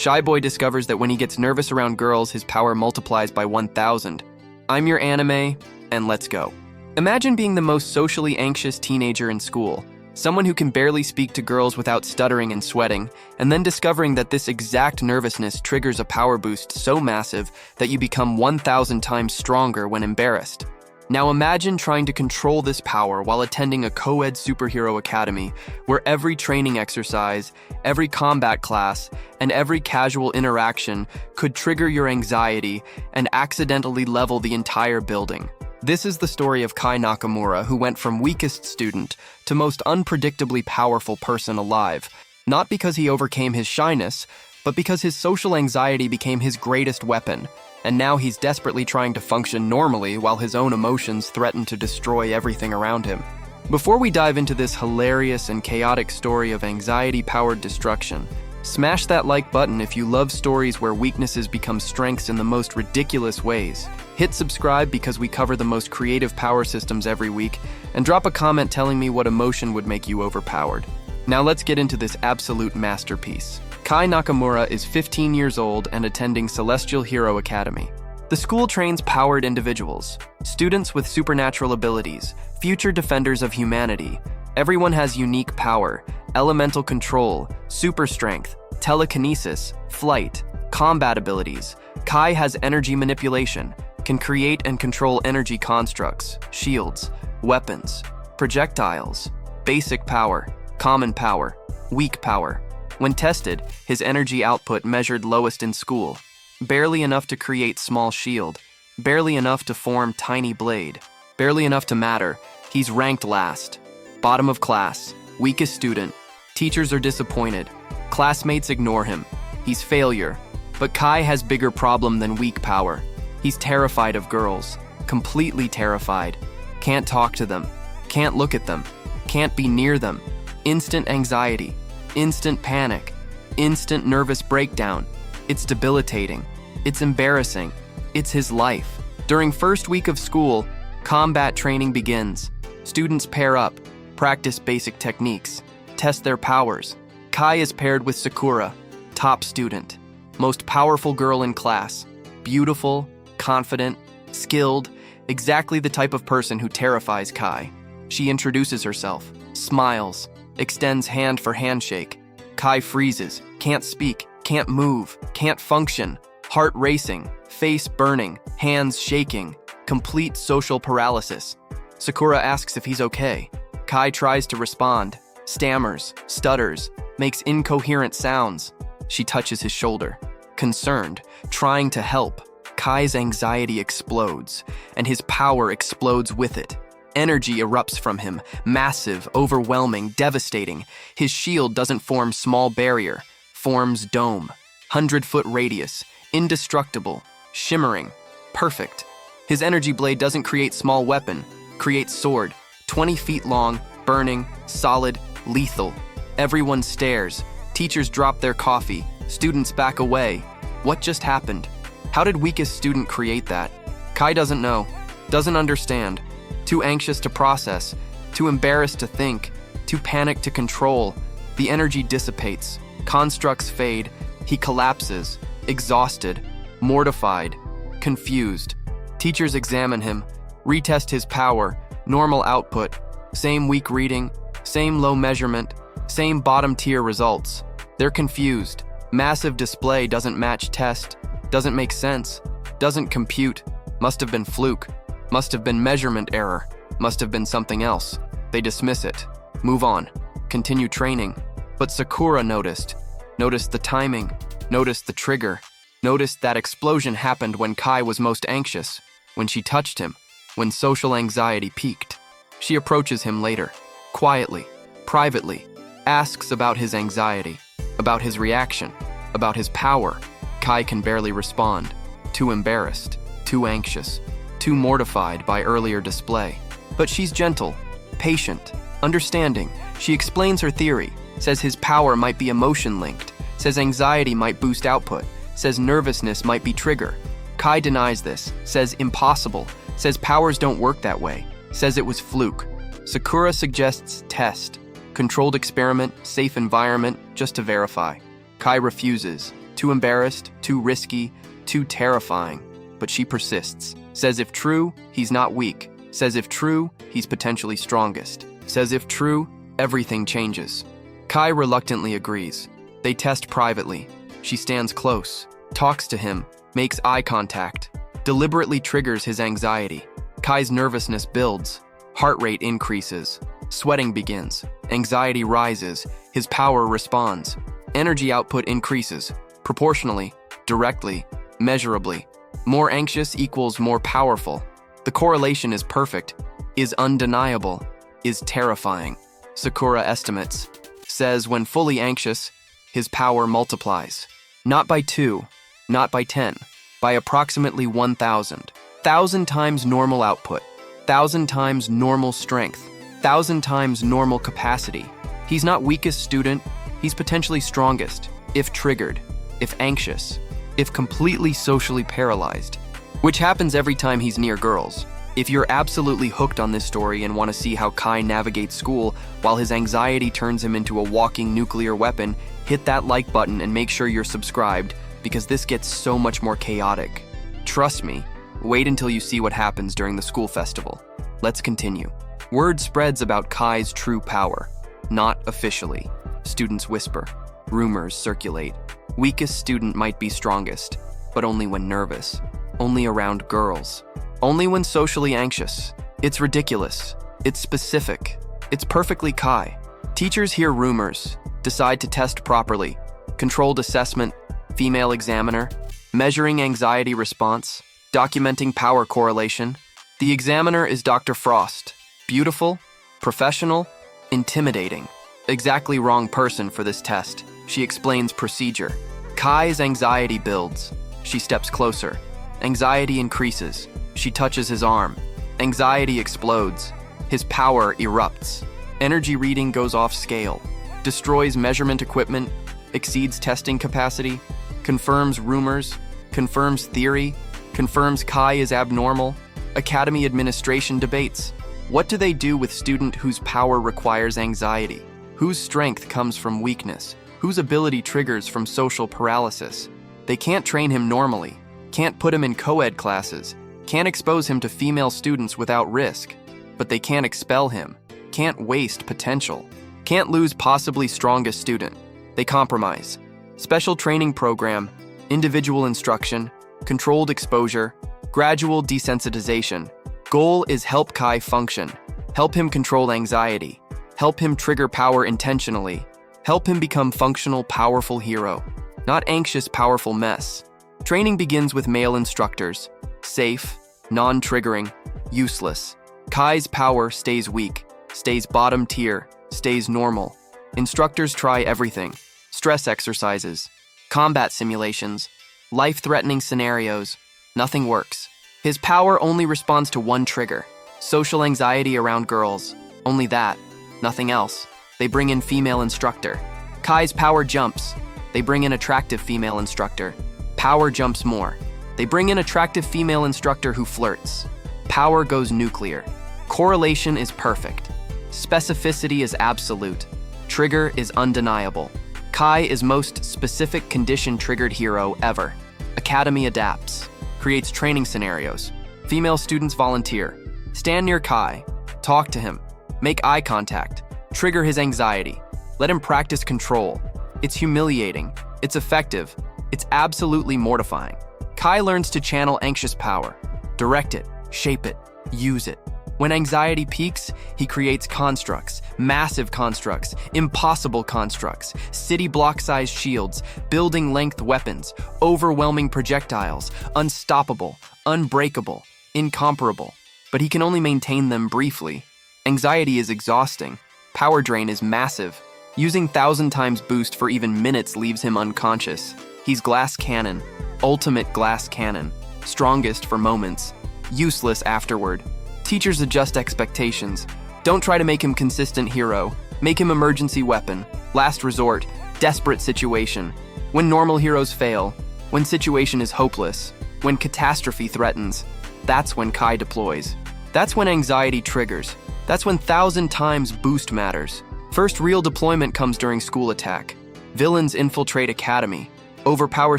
Shy Boy discovers that when he gets nervous around girls, his power multiplies by 1,000. I'm your anime, and let's go. Imagine being the most socially anxious teenager in school, someone who can barely speak to girls without stuttering and sweating, and then discovering that this exact nervousness triggers a power boost so massive that you become 1,000 times stronger when embarrassed. Now imagine trying to control this power while attending a co-ed superhero academy where every training exercise, every combat class, and every casual interaction could trigger your anxiety and accidentally level the entire building. This is the story of Kai Nakamura, who went from weakest student to most unpredictably powerful person alive, not because he overcame his shyness, but because his social anxiety became his greatest weapon. And now he's desperately trying to function normally while his own emotions threaten to destroy everything around him. Before we dive into this hilarious and chaotic story of anxiety-powered destruction, smash that like button if you love stories where weaknesses become strengths in the most ridiculous ways. Hit subscribe because we cover the most creative power systems every week, and drop a comment telling me what emotion would make you overpowered. Now let's get into this absolute masterpiece. Kai Nakamura is 15 years old and attending Celestial Hero Academy. The school trains powered individuals, students with supernatural abilities, future defenders of humanity. Everyone has unique power, elemental control, super strength, telekinesis, flight, combat abilities. Kai has energy manipulation, can create and control energy constructs, shields, weapons, projectiles, basic power, common power, weak power. When tested, his energy output measured lowest in school. Barely enough to create small shield. Barely enough to form tiny blade. Barely enough to matter. He's ranked last. Bottom of class. Weakest student. Teachers are disappointed. Classmates ignore him. He's failure. But Kai has bigger problem than weak power. He's terrified of girls. Completely terrified. Can't talk to them. Can't look at them. Can't be near them. Instant anxiety. Instant panic, instant nervous breakdown. It's debilitating. It's embarrassing. It's his life. During first week of school, combat training begins. Students pair up, practice basic techniques, test their powers. Kai is paired with Sakura, top student, most powerful girl in class, beautiful, confident, skilled, exactly the type of person who terrifies Kai. She introduces herself, smiles, extends hand for handshake. Kai freezes, can't speak, can't move, can't function, heart racing, face burning, hands shaking, complete social paralysis. Sakura asks if he's okay. Kai tries to respond, stammers, stutters, makes incoherent sounds. She touches his shoulder, concerned, trying to help. Kai's anxiety explodes, and his power explodes with it. Energy erupts from him, massive, overwhelming, devastating. His shield doesn't form small barrier, forms dome. 100-foot radius, indestructible, shimmering, perfect. His energy blade doesn't create small weapon, creates sword, 20 feet long, burning, solid, lethal. Everyone stares. Teachers drop their coffee. Students back away. What just happened? How did weakest student create that? Kai doesn't know, doesn't understand. Too anxious to process, too embarrassed to think, too panicked to control. The energy dissipates, constructs fade, he collapses, exhausted, mortified, confused. Teachers examine him, retest his power, normal output, same weak reading, same low measurement, same bottom tier results. They're confused. Massive display doesn't match test, doesn't make sense, doesn't compute, must have been fluke. Must have been measurement error. Must have been something else. They dismiss it. Move on. Continue training. But Sakura noticed the timing, noticed the trigger, noticed that explosion happened when Kai was most anxious, when she touched him, when social anxiety peaked. She approaches him later, quietly, privately, asks about his anxiety, about his reaction, about his power. Kai can barely respond, too embarrassed, too anxious, too mortified by earlier display. But she's gentle, patient, understanding. She explains her theory, says his power might be emotion-linked, says anxiety might boost output, says nervousness might be trigger. Kai denies this, says impossible, says powers don't work that way, says it was fluke. Sakura suggests test, controlled experiment, safe environment, just to verify. Kai refuses, Too embarrassed, too risky, too terrifying. But she persists. Says if true, he's not weak. Says if true, he's potentially strongest. Says if true, everything changes. Kai reluctantly agrees. They test privately. She stands close, talks to him, makes eye contact, deliberately triggers his anxiety. Kai's nervousness builds. Heart rate increases. Sweating begins. Anxiety rises. His power responds. Energy output increases. Proportionally, directly, measurably. More anxious equals more powerful. The correlation is perfect, is undeniable, is terrifying. Sakura estimates, says when fully anxious, his power multiplies. Not by 2, not by 10, by approximately 1,000. 1,000 times normal output, 1,000 times normal strength, 1,000 times normal capacity. He's not weakest student, he's potentially strongest, if triggered, if anxious, if completely socially paralyzed, which happens every time he's near girls. If you're absolutely hooked on this story and want to see how Kai navigates school while his anxiety turns him into a walking nuclear weapon, hit that like button and make sure you're subscribed, because this gets so much more chaotic. Trust me, wait until you see what happens during the school festival. Let's continue. Word spreads about Kai's true power. Not officially. Students whisper. Rumors circulate. Weakest student might be strongest, but only when nervous. Only around girls. Only when socially anxious. It's ridiculous. It's specific. It's perfectly Kai. Teachers hear rumors, decide to test properly. Controlled assessment, female examiner, measuring anxiety response, documenting power correlation. The examiner is Dr. Frost. Beautiful, professional, intimidating. Exactly wrong person for this test. She explains procedure. Kai's anxiety builds. She steps closer. Anxiety increases. She touches his arm. Anxiety explodes. His power erupts. Energy reading goes off scale. Destroys measurement equipment. Exceeds testing capacity. Confirms rumors. Confirms theory. Confirms Kai is abnormal. Academy administration debates. What do they do with student whose power requires anxiety? Whose strength comes from weakness? Whose ability triggers from social paralysis? They can't train him normally. Can't put him in co-ed classes. Can't expose him to female students without risk. But they can't expel him. Can't waste potential. Can't lose possibly strongest student. They compromise. Special training program, individual instruction, controlled exposure, gradual desensitization. Goal is help Kai function. Help him control anxiety. Help him trigger power intentionally. Help him become functional, powerful hero. Not anxious, powerful mess. Training begins with male instructors. Safe, non-triggering, useless. Kai's power stays weak, stays bottom tier, stays normal. Instructors try everything. Stress exercises, combat simulations, life-threatening scenarios. Nothing works. His power only responds to one trigger. Social anxiety around girls. Only that. Nothing else. They bring in female instructor. Kai's power jumps. They bring in attractive female instructor. Power jumps more. They bring in attractive female instructor who flirts. Power goes nuclear. Correlation is perfect. Specificity is absolute. Trigger is undeniable. Kai is most specific condition-triggered hero ever. Academy adapts. Creates training scenarios. Female students volunteer. Stand near Kai. Talk to him. Make eye contact. Trigger his anxiety. Let him practice control. It's humiliating. It's effective. It's absolutely mortifying. Kai learns to channel anxious power. Direct it. Shape it. Use it. When anxiety peaks, he creates constructs, massive constructs, impossible constructs, city block-sized shields, building-length weapons, overwhelming projectiles, unstoppable, unbreakable, incomparable. But he can only maintain them briefly. Anxiety is exhausting. Power drain is massive. Using 1,000 times boost for even minutes leaves him unconscious. He's glass cannon, ultimate glass cannon, strongest for moments, useless afterward. Teachers adjust expectations. Don't try to make him consistent hero. Make him emergency weapon, last resort, desperate situation. When normal heroes fail, when situation is hopeless, when catastrophe threatens, that's when Kai deploys. That's when anxiety triggers. That's when 1,000 times boost matters. First real deployment comes during school attack. Villains infiltrate academy. overpower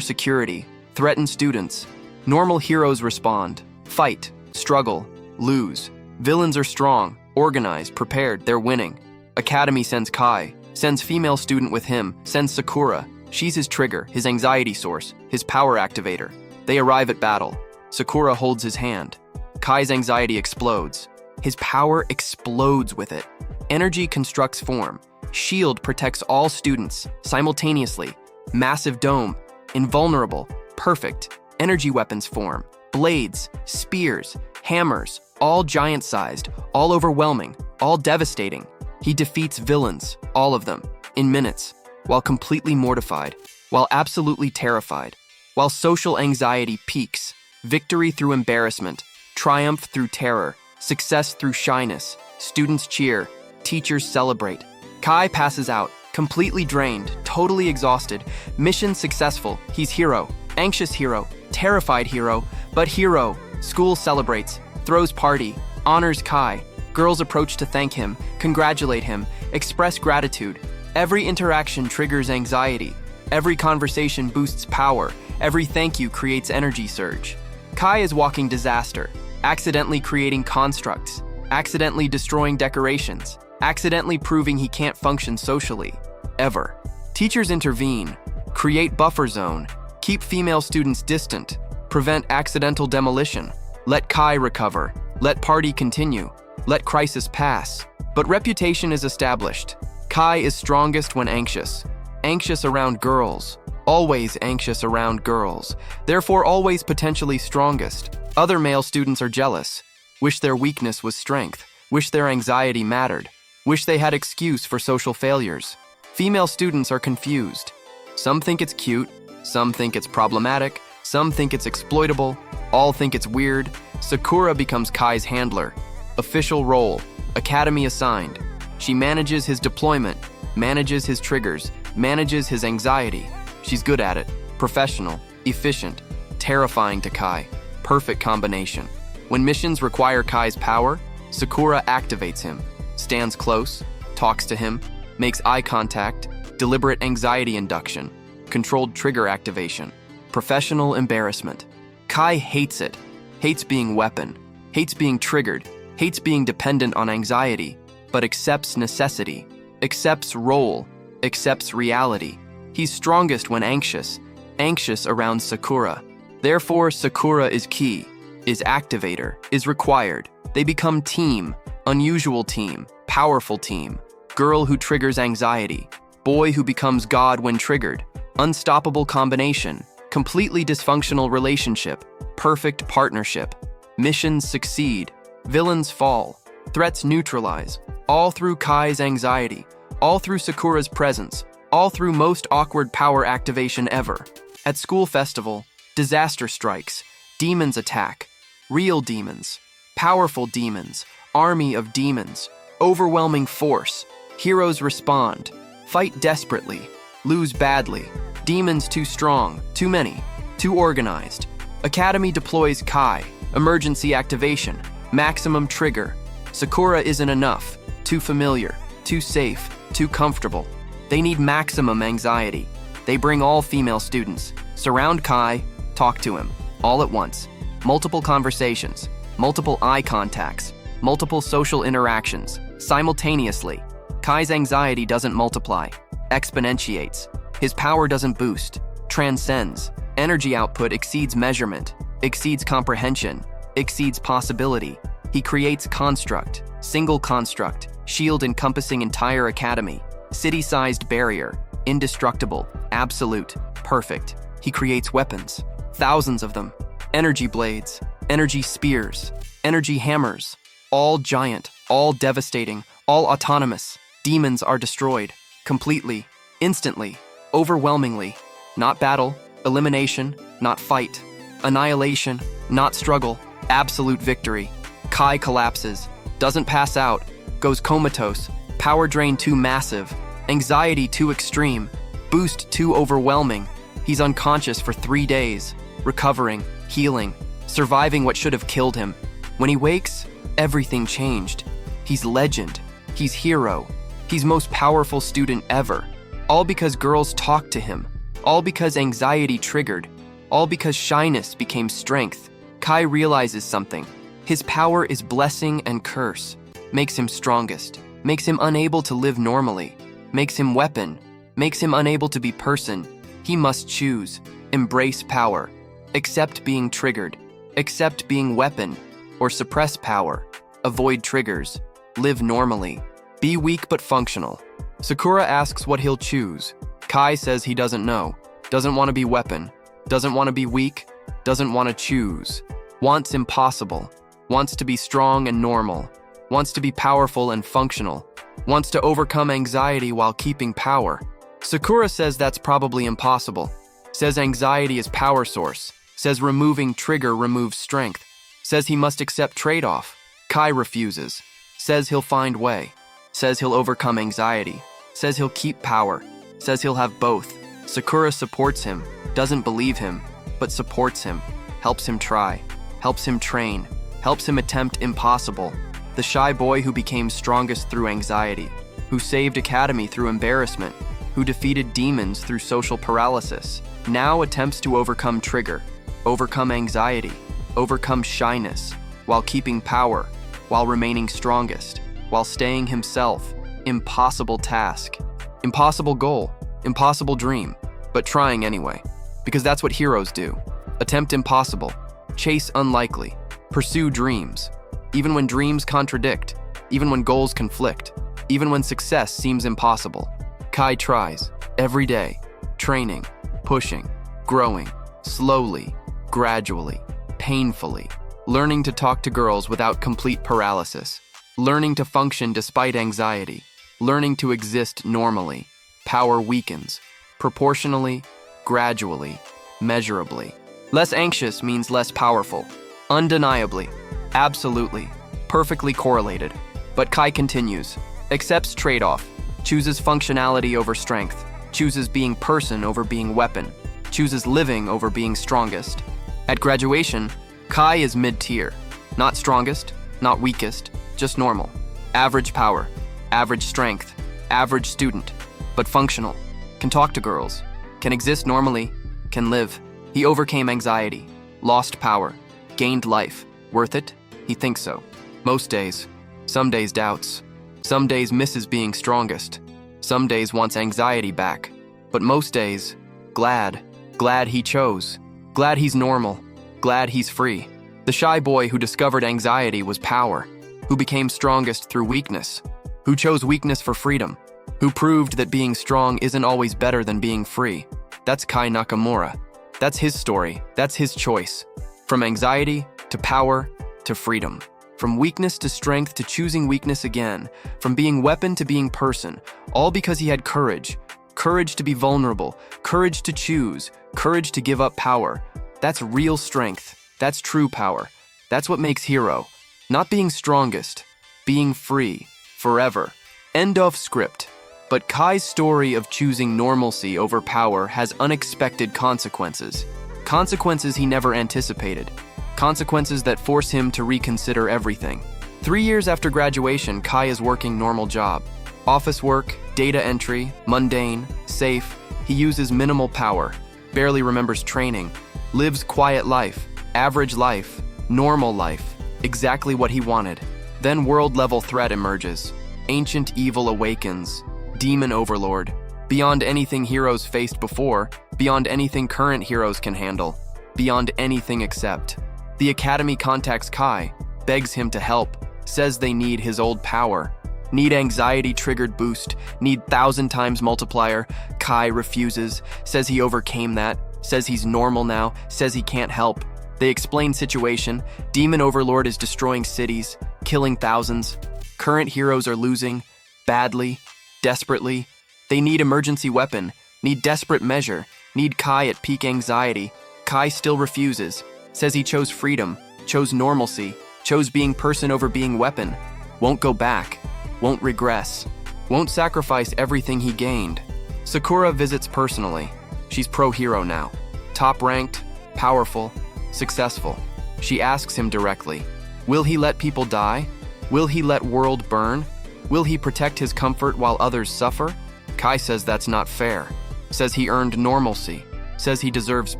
security, threaten students. Normal heroes respond, fight, struggle, lose. Villains are strong, organized, prepared, they're winning. Academy sends Kai, sends female student with him, sends Sakura. She's his trigger, his anxiety source, his power activator. They arrive at battle. Sakura holds his hand. Kai's anxiety explodes. His power explodes with it. Energy constructs form. Shield protects all students simultaneously. Massive dome, invulnerable, perfect. Energy weapons form. Blades, spears, hammers, all giant-sized, all overwhelming, all devastating. He defeats villains, all of them, in minutes, while completely mortified, while absolutely terrified, while social anxiety peaks, victory through embarrassment, triumph through terror, success through shyness, students cheer, teachers celebrate. Kai passes out, completely drained, totally exhausted, mission successful, he's hero, anxious hero, terrified hero, but hero. School celebrates, throws party, honors Kai. Girls approach to thank him, congratulate him, express gratitude. Every interaction triggers anxiety. Every conversation boosts power. Every thank you creates energy surge. Kai is walking disaster, accidentally creating constructs, accidentally destroying decorations, accidentally proving he can't function socially, ever. Teachers intervene, create buffer zone, keep female students distant, prevent accidental demolition, let Kai recover, let party continue, let crisis pass. But reputation is established. Kai is strongest when anxious. Anxious around girls. Always anxious around girls. Therefore always potentially strongest. Other male students are jealous. Wish their weakness was strength. Wish their anxiety mattered. Wish they had excuse for social failures. Female students are confused. Some think it's cute. Some think it's problematic. Some think it's exploitable. All think it's weird. Sakura becomes Kai's handler. Official role. Academy assigned. She manages his deployment, manages his triggers, manages his anxiety. She's good at it. Professional, efficient, terrifying to Kai. Perfect combination. When missions require Kai's power, Sakura activates him, stands close, talks to him, makes eye contact, deliberate anxiety induction, controlled trigger activation, professional embarrassment. Kai hates it, hates being weapon, hates being triggered, hates being dependent on anxiety, but accepts necessity, accepts role, accepts reality. He's strongest when anxious, anxious around Sakura. Therefore, Sakura is key, is activator, is required. They become team, unusual team, powerful team, girl who triggers anxiety, boy who becomes God when triggered, unstoppable combination, completely dysfunctional relationship, perfect partnership. Missions succeed, villains fall, threats neutralize, all through Kai's anxiety, all through Sakura's presence, all through most awkward power activation ever. At school festival, disaster strikes, demons attack, real demons, powerful demons, army of demons, overwhelming force, heroes respond, fight desperately, lose badly, demons too strong, too many, too organized. Academy deploys Kai, emergency activation, maximum trigger. Sakura isn't enough, too familiar, too safe, too comfortable. They need maximum anxiety. They bring all female students, surround Kai, talk to him, all at once. Multiple conversations, multiple eye contacts, multiple social interactions, simultaneously. Kai's anxiety doesn't multiply, exponentiates. His power doesn't boost, transcends. Energy output exceeds measurement, exceeds comprehension, exceeds possibility. He creates construct, single construct, shield encompassing entire academy, city-sized barrier, indestructible, absolute, perfect. He creates weapons, thousands of them, energy blades, energy spears, energy hammers, all giant, all devastating, all autonomous. Demons are destroyed, completely, instantly, overwhelmingly. Not battle, elimination, not fight, annihilation, not struggle, absolute victory. Kai collapses, doesn't pass out, goes comatose, power drain too massive, anxiety too extreme, boost too overwhelming. He's unconscious for 3 days, recovering, healing, surviving what should have killed him. When he wakes, everything changed. He's legend, he's hero, he's most powerful student ever. All because girls talked to him, All because anxiety triggered. All because shyness became strength. Kai realizes something. His power is blessing and curse. Makes him strongest. Makes him unable to live normally. Makes him weapon. Makes him unable to be person. He must choose. Embrace power. Accept being triggered. Accept being weapon. Or suppress power. Avoid triggers. Live normally. Be weak but functional. Sakura asks what he'll choose. Kai says he doesn't know. Doesn't want to be weapon. Doesn't want to be weak. Doesn't want to choose. Wants impossible. Wants to be strong and normal. Wants to be powerful and functional. Wants to overcome anxiety while keeping power. Sakura says that's probably impossible. Says anxiety is power source. Says removing trigger removes strength. Says he must accept trade-off. Kai refuses. Says he'll find way. Says he'll overcome anxiety. Says he'll keep power. Says he'll have both. Sakura supports him, doesn't believe him, but supports him. Helps him try. Helps him train. Helps him attempt impossible. The shy boy who became strongest through anxiety. Who saved Academy through embarrassment. Who defeated demons through social paralysis. Now attempts to overcome trigger. Overcome anxiety. Overcome shyness. While keeping power. While remaining strongest. While staying himself. Impossible task. Impossible goal. Impossible dream. But trying anyway. Because that's what heroes do. Attempt impossible. Chase unlikely. Pursue dreams. Even when dreams contradict. Even when goals conflict. Even when success seems impossible. Kai tries. Every day. Training. Pushing. Growing. Slowly. Gradually. Painfully. Learning to talk to girls without complete paralysis. Learning to function despite anxiety. Learning to exist normally. Power weakens. Proportionally. Gradually. Measurably. Less anxious means less powerful. Undeniably. Absolutely. Perfectly correlated. But Kai continues. Accepts trade-off. Chooses functionality over strength. Chooses being person over being weapon. Chooses living over being strongest. At graduation, Kai is mid-tier. Not strongest, not weakest, just normal. Average power. Average strength. Average student. But functional. Can talk to girls. Can exist normally. Can live. He overcame anxiety. Lost power. Gained life. Worth it? He thinks so. Most days. Some days doubts. Some days misses being strongest. Some days wants anxiety back. But most days, glad. Glad he chose. Glad he's normal. Glad he's free. The shy boy who discovered anxiety was power. Who became strongest through weakness. Who chose weakness for freedom. Who proved that being strong isn't always better than being free. That's Kai Nakamura. That's his story. That's his choice. From anxiety to power to freedom. From weakness to strength to choosing weakness again. From being weapon to being person. All because he had courage. Courage to be vulnerable. Courage to choose. Courage to give up power. That's real strength. That's true power. That's what makes hero. Not being strongest. Being free. Forever. End of script. But Kai's story of choosing normalcy over power has unexpected consequences. Consequences he never anticipated. Consequences that force him to reconsider everything. 3 years after graduation, Kai is working normal job. Office work, data entry, mundane, safe. He uses minimal power. Barely remembers training. Lives quiet life. Average life. Normal life. Exactly what he wanted. Then world-level threat emerges. Ancient evil awakens. Demon overlord. Beyond anything heroes faced before. Beyond anything current heroes can handle. Beyond anything except. The Academy contacts Kai. Begs him to help. Says they need his old power. Need anxiety-triggered boost. Need 1,000 times multiplier. Kai refuses. Says he overcame that. Says he's normal now. Says he can't help. They explain situation. Demon overlord is destroying cities. Killing thousands. Current heroes are losing. Badly. Desperately. They need emergency weapon. Need desperate measure. Need Kai at peak anxiety. Kai still refuses. Says he chose freedom. Chose normalcy. Chose being person over being weapon. Won't go back. Won't regress. Won't sacrifice everything he gained. Sakura visits personally. She's pro-hero now. Top-ranked, powerful, successful. She asks him directly, will he let people die? Will he let world burn? Will he protect his comfort while others suffer? Kai says that's not fair. says he earned normalcy, says he deserves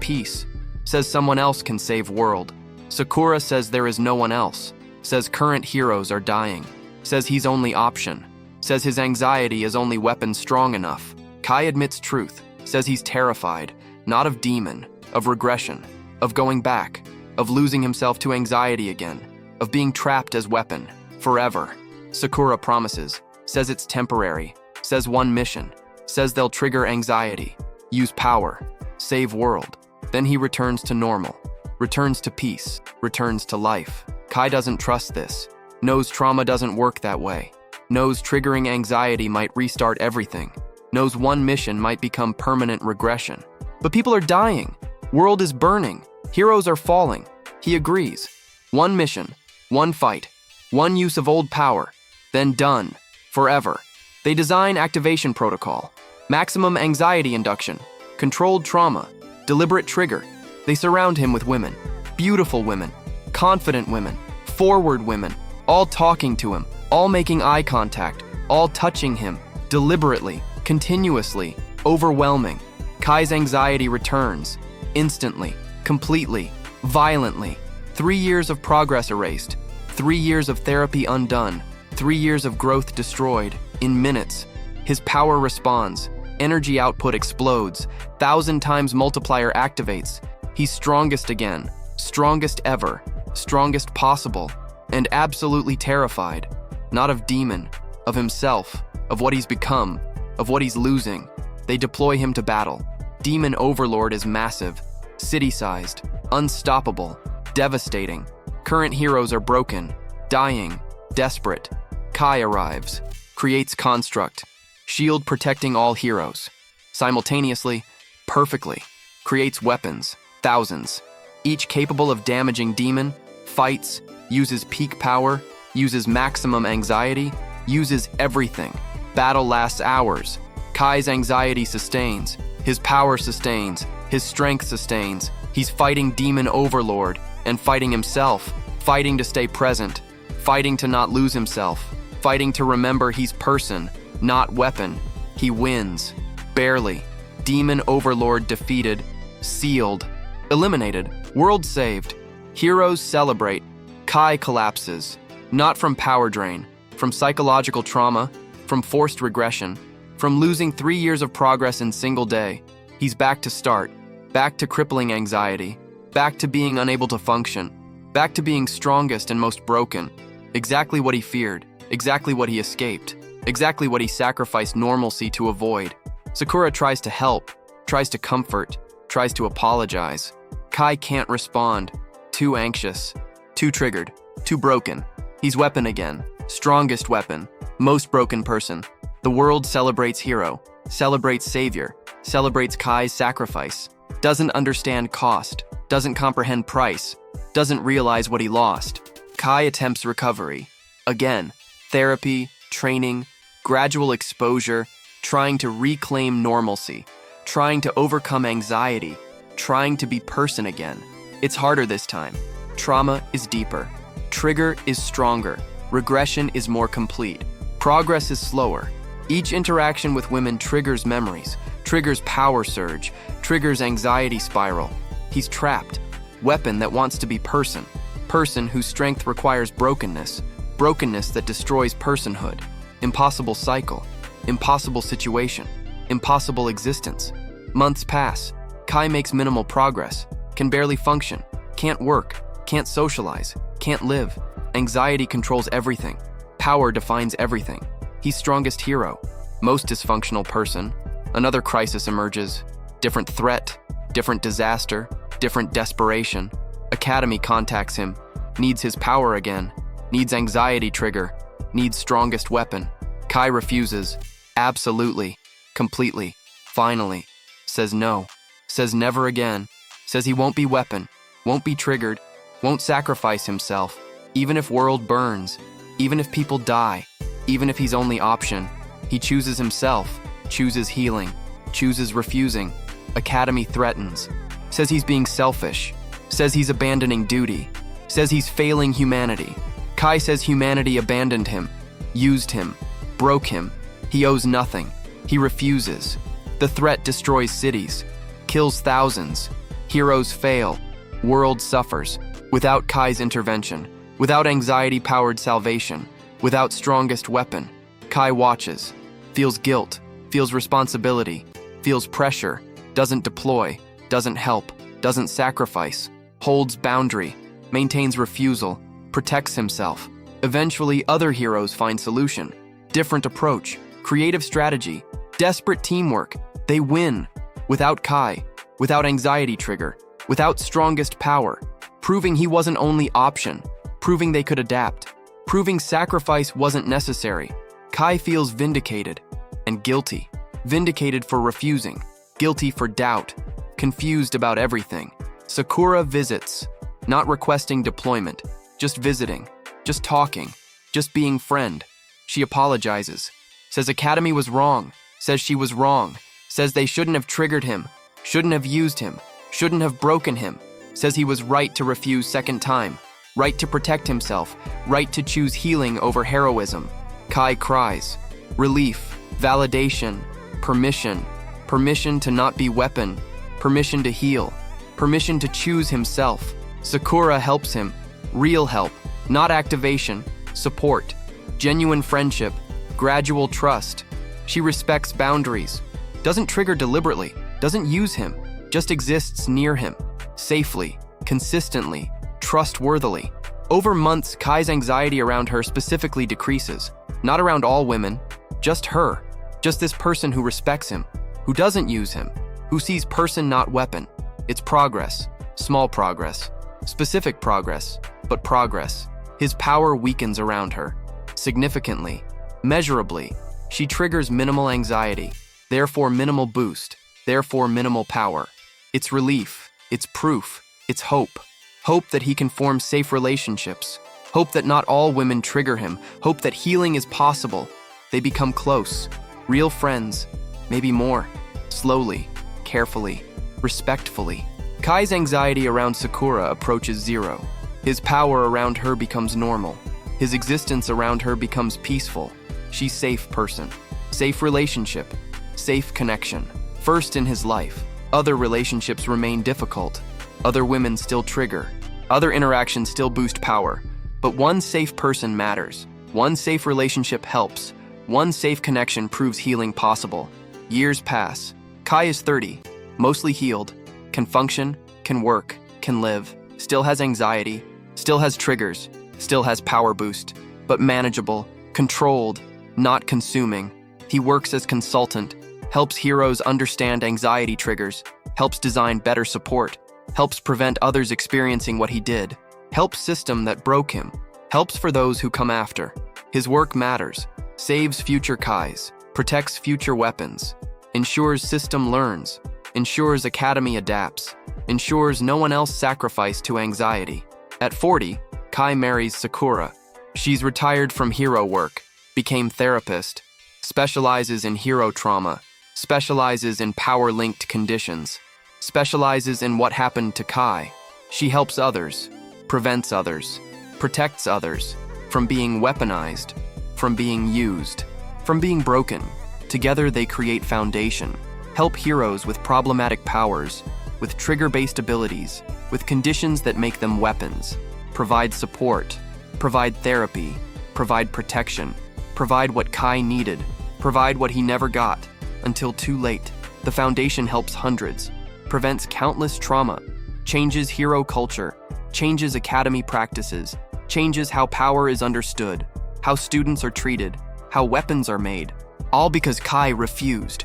peace, says someone else can save world. Sakura says there is no one else, says current heroes are dying, says he's only option, says his anxiety is only weapon strong enough. Kai admits truth, says he's terrified, not of demon, of regression, of going back, of losing himself to anxiety again, of being trapped as weapon, forever. Sakura promises, says it's temporary, says one mission, says they'll trigger anxiety, use power, save world. Then he returns to normal, returns to peace, returns to life. Kai doesn't trust this, knows trauma doesn't work that way, knows triggering anxiety might restart everything, knows one mission might become permanent regression. But people are dying, world is burning, heroes are falling. He agrees. One mission, one fight, one use of old power, then done, forever. They design activation protocol, maximum anxiety induction, controlled trauma, deliberate trigger. They surround him with women, beautiful women, confident women, forward women, all talking to him, all making eye contact, all touching him, deliberately, continuously, overwhelming. Kai's anxiety returns, instantly, completely, violently. 3 years of progress erased, 3 years of therapy undone, 3 years of growth destroyed, in minutes. His power responds, energy output explodes, 1,000 times multiplier activates. He's strongest again, strongest ever, strongest possible, and absolutely terrified. Not of demon, of himself, of what he's become, of what he's losing. They deploy him to battle. Demon Overlord is massive, city-sized, unstoppable, devastating. Current heroes are broken, dying, desperate. Kai arrives, creates construct, shield protecting all heroes. Simultaneously, perfectly, creates weapons, thousands, each capable of damaging demon, fights, uses peak power, uses maximum anxiety, uses everything. Battle lasts hours. Kai's anxiety sustains, his power sustains, his strength sustains. He's fighting Demon Overlord and fighting himself, fighting to stay present, fighting to not lose himself, fighting to remember he's person, not weapon. He wins, barely. Demon Overlord defeated, sealed, eliminated, world saved. Heroes celebrate. Kai collapses, not from power drain, from psychological trauma, from forced regression, from losing 3 years of progress in single day. He's back to start, back to crippling anxiety, back to being unable to function, back to being strongest and most broken. Exactly what he feared, exactly what he escaped, exactly what he sacrificed normalcy to avoid. Sakura tries to help, tries to comfort, tries to apologize. Kai can't respond, too anxious, too triggered, too broken. He's weapon again, strongest weapon, most broken person. The world celebrates hero, celebrates savior, celebrates Kai's sacrifice, doesn't understand cost, doesn't comprehend price, doesn't realize what he lost. Kai attempts recovery. Again, therapy, training, gradual exposure, trying to reclaim normalcy, trying to overcome anxiety, trying to be person again. It's harder this time. Trauma is deeper. Trigger is stronger. Regression is more complete. Progress is slower. Each interaction with women triggers memories, triggers power surge, triggers anxiety spiral. He's trapped. Weapon that wants to be person. Person whose strength requires brokenness. Brokenness that destroys personhood. Impossible cycle. Impossible situation. Impossible existence. Months pass. Kai makes minimal progress. Can barely function. Can't work. Can't socialize. Can't live. Anxiety controls everything. Power defines everything. He's strongest hero. Most dysfunctional person. Another crisis emerges. Different threat. Different disaster. Different desperation. Academy contacts him. Needs his power again. Needs anxiety trigger. Needs strongest weapon. Kai refuses. Absolutely. Completely. Finally. Says no. Says never again. Says he won't be weapon. Won't be triggered. Won't sacrifice himself. Even if world burns. Even if people die. Even if he's only option. He chooses himself. Chooses healing. Chooses refusing. Academy threatens. Says he's being selfish. Says he's abandoning duty. Says he's failing humanity. Kai says humanity abandoned him. Used him. Broke him. He owes nothing. He refuses. The threat destroys cities, kills thousands. Heroes fail. World suffers. Without Kai's intervention, without anxiety-powered salvation, without strongest weapon, Kai watches, feels guilt, feels responsibility, feels pressure, doesn't deploy, doesn't help, doesn't sacrifice, holds boundary, maintains refusal, protects himself. Eventually, other heroes find solution. Different approach, creative strategy, desperate teamwork. They win. Without Kai, without anxiety trigger, without strongest power, proving he wasn't only option, proving they could adapt, proving sacrifice wasn't necessary. Kai feels vindicated and guilty. Vindicated for refusing, guilty for doubt, confused about everything. Sakura visits, not requesting deployment, just visiting, just talking, just being friend. She apologizes, says Academy was wrong, says she was wrong, says they shouldn't have triggered him, shouldn't have used him, shouldn't have broken him, says he was right to refuse second time, right to protect himself, right to choose healing over heroism. Kai cries, relief, validation, permission, permission to not be weapon, permission to heal, permission to choose himself. Sakura helps him, real help, not activation, support, genuine friendship, gradual trust. She respects boundaries, doesn't trigger deliberately, doesn't use him, just exists near him, safely, consistently, trustworthily. Over months, Kai's anxiety around her specifically decreases, not around all women, just her, just this person who respects him, who doesn't use him, who sees person not weapon. It's progress, small progress, specific progress, but progress. His power weakens around her, significantly, measurably. She triggers minimal anxiety, therefore minimal boost, therefore minimal power. It's relief, it's proof, it's hope. Hope that he can form safe relationships. Hope that not all women trigger him. Hope that healing is possible. They become close, real friends, maybe more. Slowly, carefully, respectfully. Kai's anxiety around Sakura approaches zero. His power around her becomes normal. His existence around her becomes peaceful. She's safe person, safe relationship, safe connection. First in his life. Other relationships remain difficult. Other women still trigger. Other interactions still boost power. But one safe person matters. One safe relationship helps. One safe connection proves healing possible. Years pass. Kai is 30, mostly healed, can function, can work, can live, still has anxiety, still has triggers, still has power boost, but manageable, controlled, not consuming. He works as consultant, helps heroes understand anxiety triggers, helps design better support, helps prevent others experiencing what he did, helps system that broke him, helps for those who come after. His work matters, saves future Kais, protects future weapons, ensures system learns, ensures Academy adapts, ensures no one else sacrificed to anxiety. At 40, Kai marries Sakura. She's retired from hero work, became therapist, specializes in hero trauma, specializes in power-linked conditions, specializes in what happened to Kai. She helps others, prevents others, protects others from being weaponized, from being used, from being broken. Together they create foundation, help heroes with problematic powers, with trigger-based abilities, with conditions that make them weapons, provide support, provide therapy, provide protection, provide what Kai needed, provide what he never got, until too late. The foundation helps hundreds, prevents countless trauma, changes hero culture, changes Academy practices, changes how power is understood, how students are treated, how weapons are made. All because Kai refused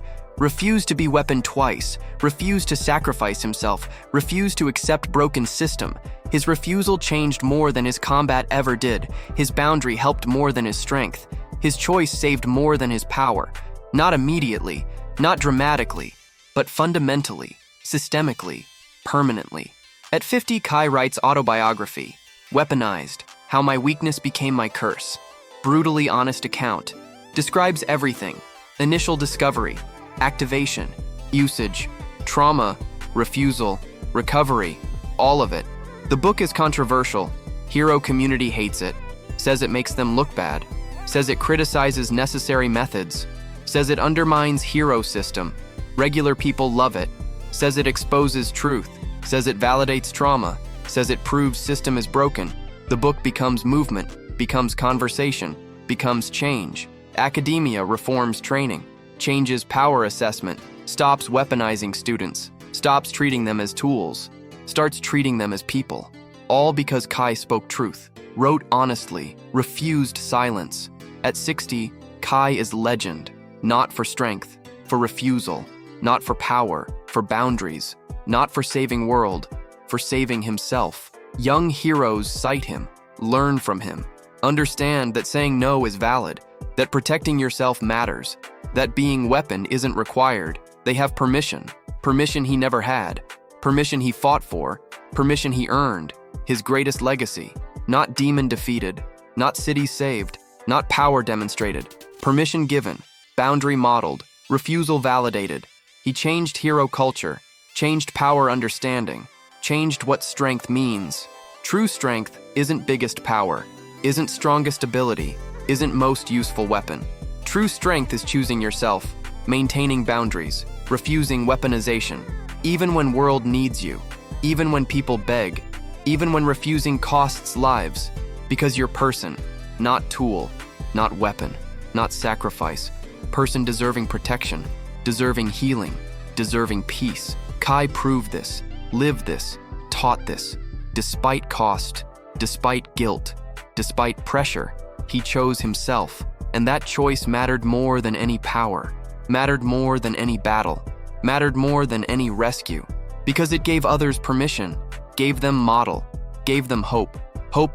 to be weaponed twice, refused to sacrifice himself, refused to accept broken system. His refusal changed more than his combat ever did. His boundary helped more than his strength. His choice saved more than his power. Not immediately, not dramatically, but fundamentally, systemically, permanently. At 50, Kai writes autobiography, Weaponized, How My Weakness Became My Curse. Brutally honest account. Describes everything: initial discovery, activation, usage, trauma, refusal, recovery, all of it. The book is controversial. Hero community hates it, says it makes them look bad, says it criticizes necessary methods, says it undermines hero system, Regular people love it, says it exposes truth, says it validates trauma, says it proves system is broken. The book becomes movement, becomes conversation, becomes change. Academia reforms training, changes power assessment, stops weaponizing students, stops treating them as tools, starts treating them as people. All because Kai spoke truth, wrote honestly, refused silence. At 60, Kai is legend, not for strength, for refusal, not for power, for boundaries, not for saving world, for saving himself. Young heroes cite him, learn from him, understand that saying no is valid, that protecting yourself matters, that being weapon isn't required. They have permission he never had, permission he fought for, permission he earned, his greatest legacy. Not demon defeated, not cities saved, not power demonstrated, permission given, boundary modeled, refusal validated. He changed hero culture, changed power understanding, changed what strength means. True strength isn't biggest power, isn't strongest ability, isn't most useful weapon. True strength is choosing yourself, maintaining boundaries, refusing weaponization, even when world needs you, even when people beg, even when refusing costs lives, because you're person, not tool, not weapon, not sacrifice, person deserving protection, deserving healing, deserving peace. Kai proved this, lived this, taught this. Despite cost, despite guilt, despite pressure, he chose himself, and that choice mattered more than any power, mattered more than any battle, mattered more than any rescue, because it gave others permission, gave them model, gave them hope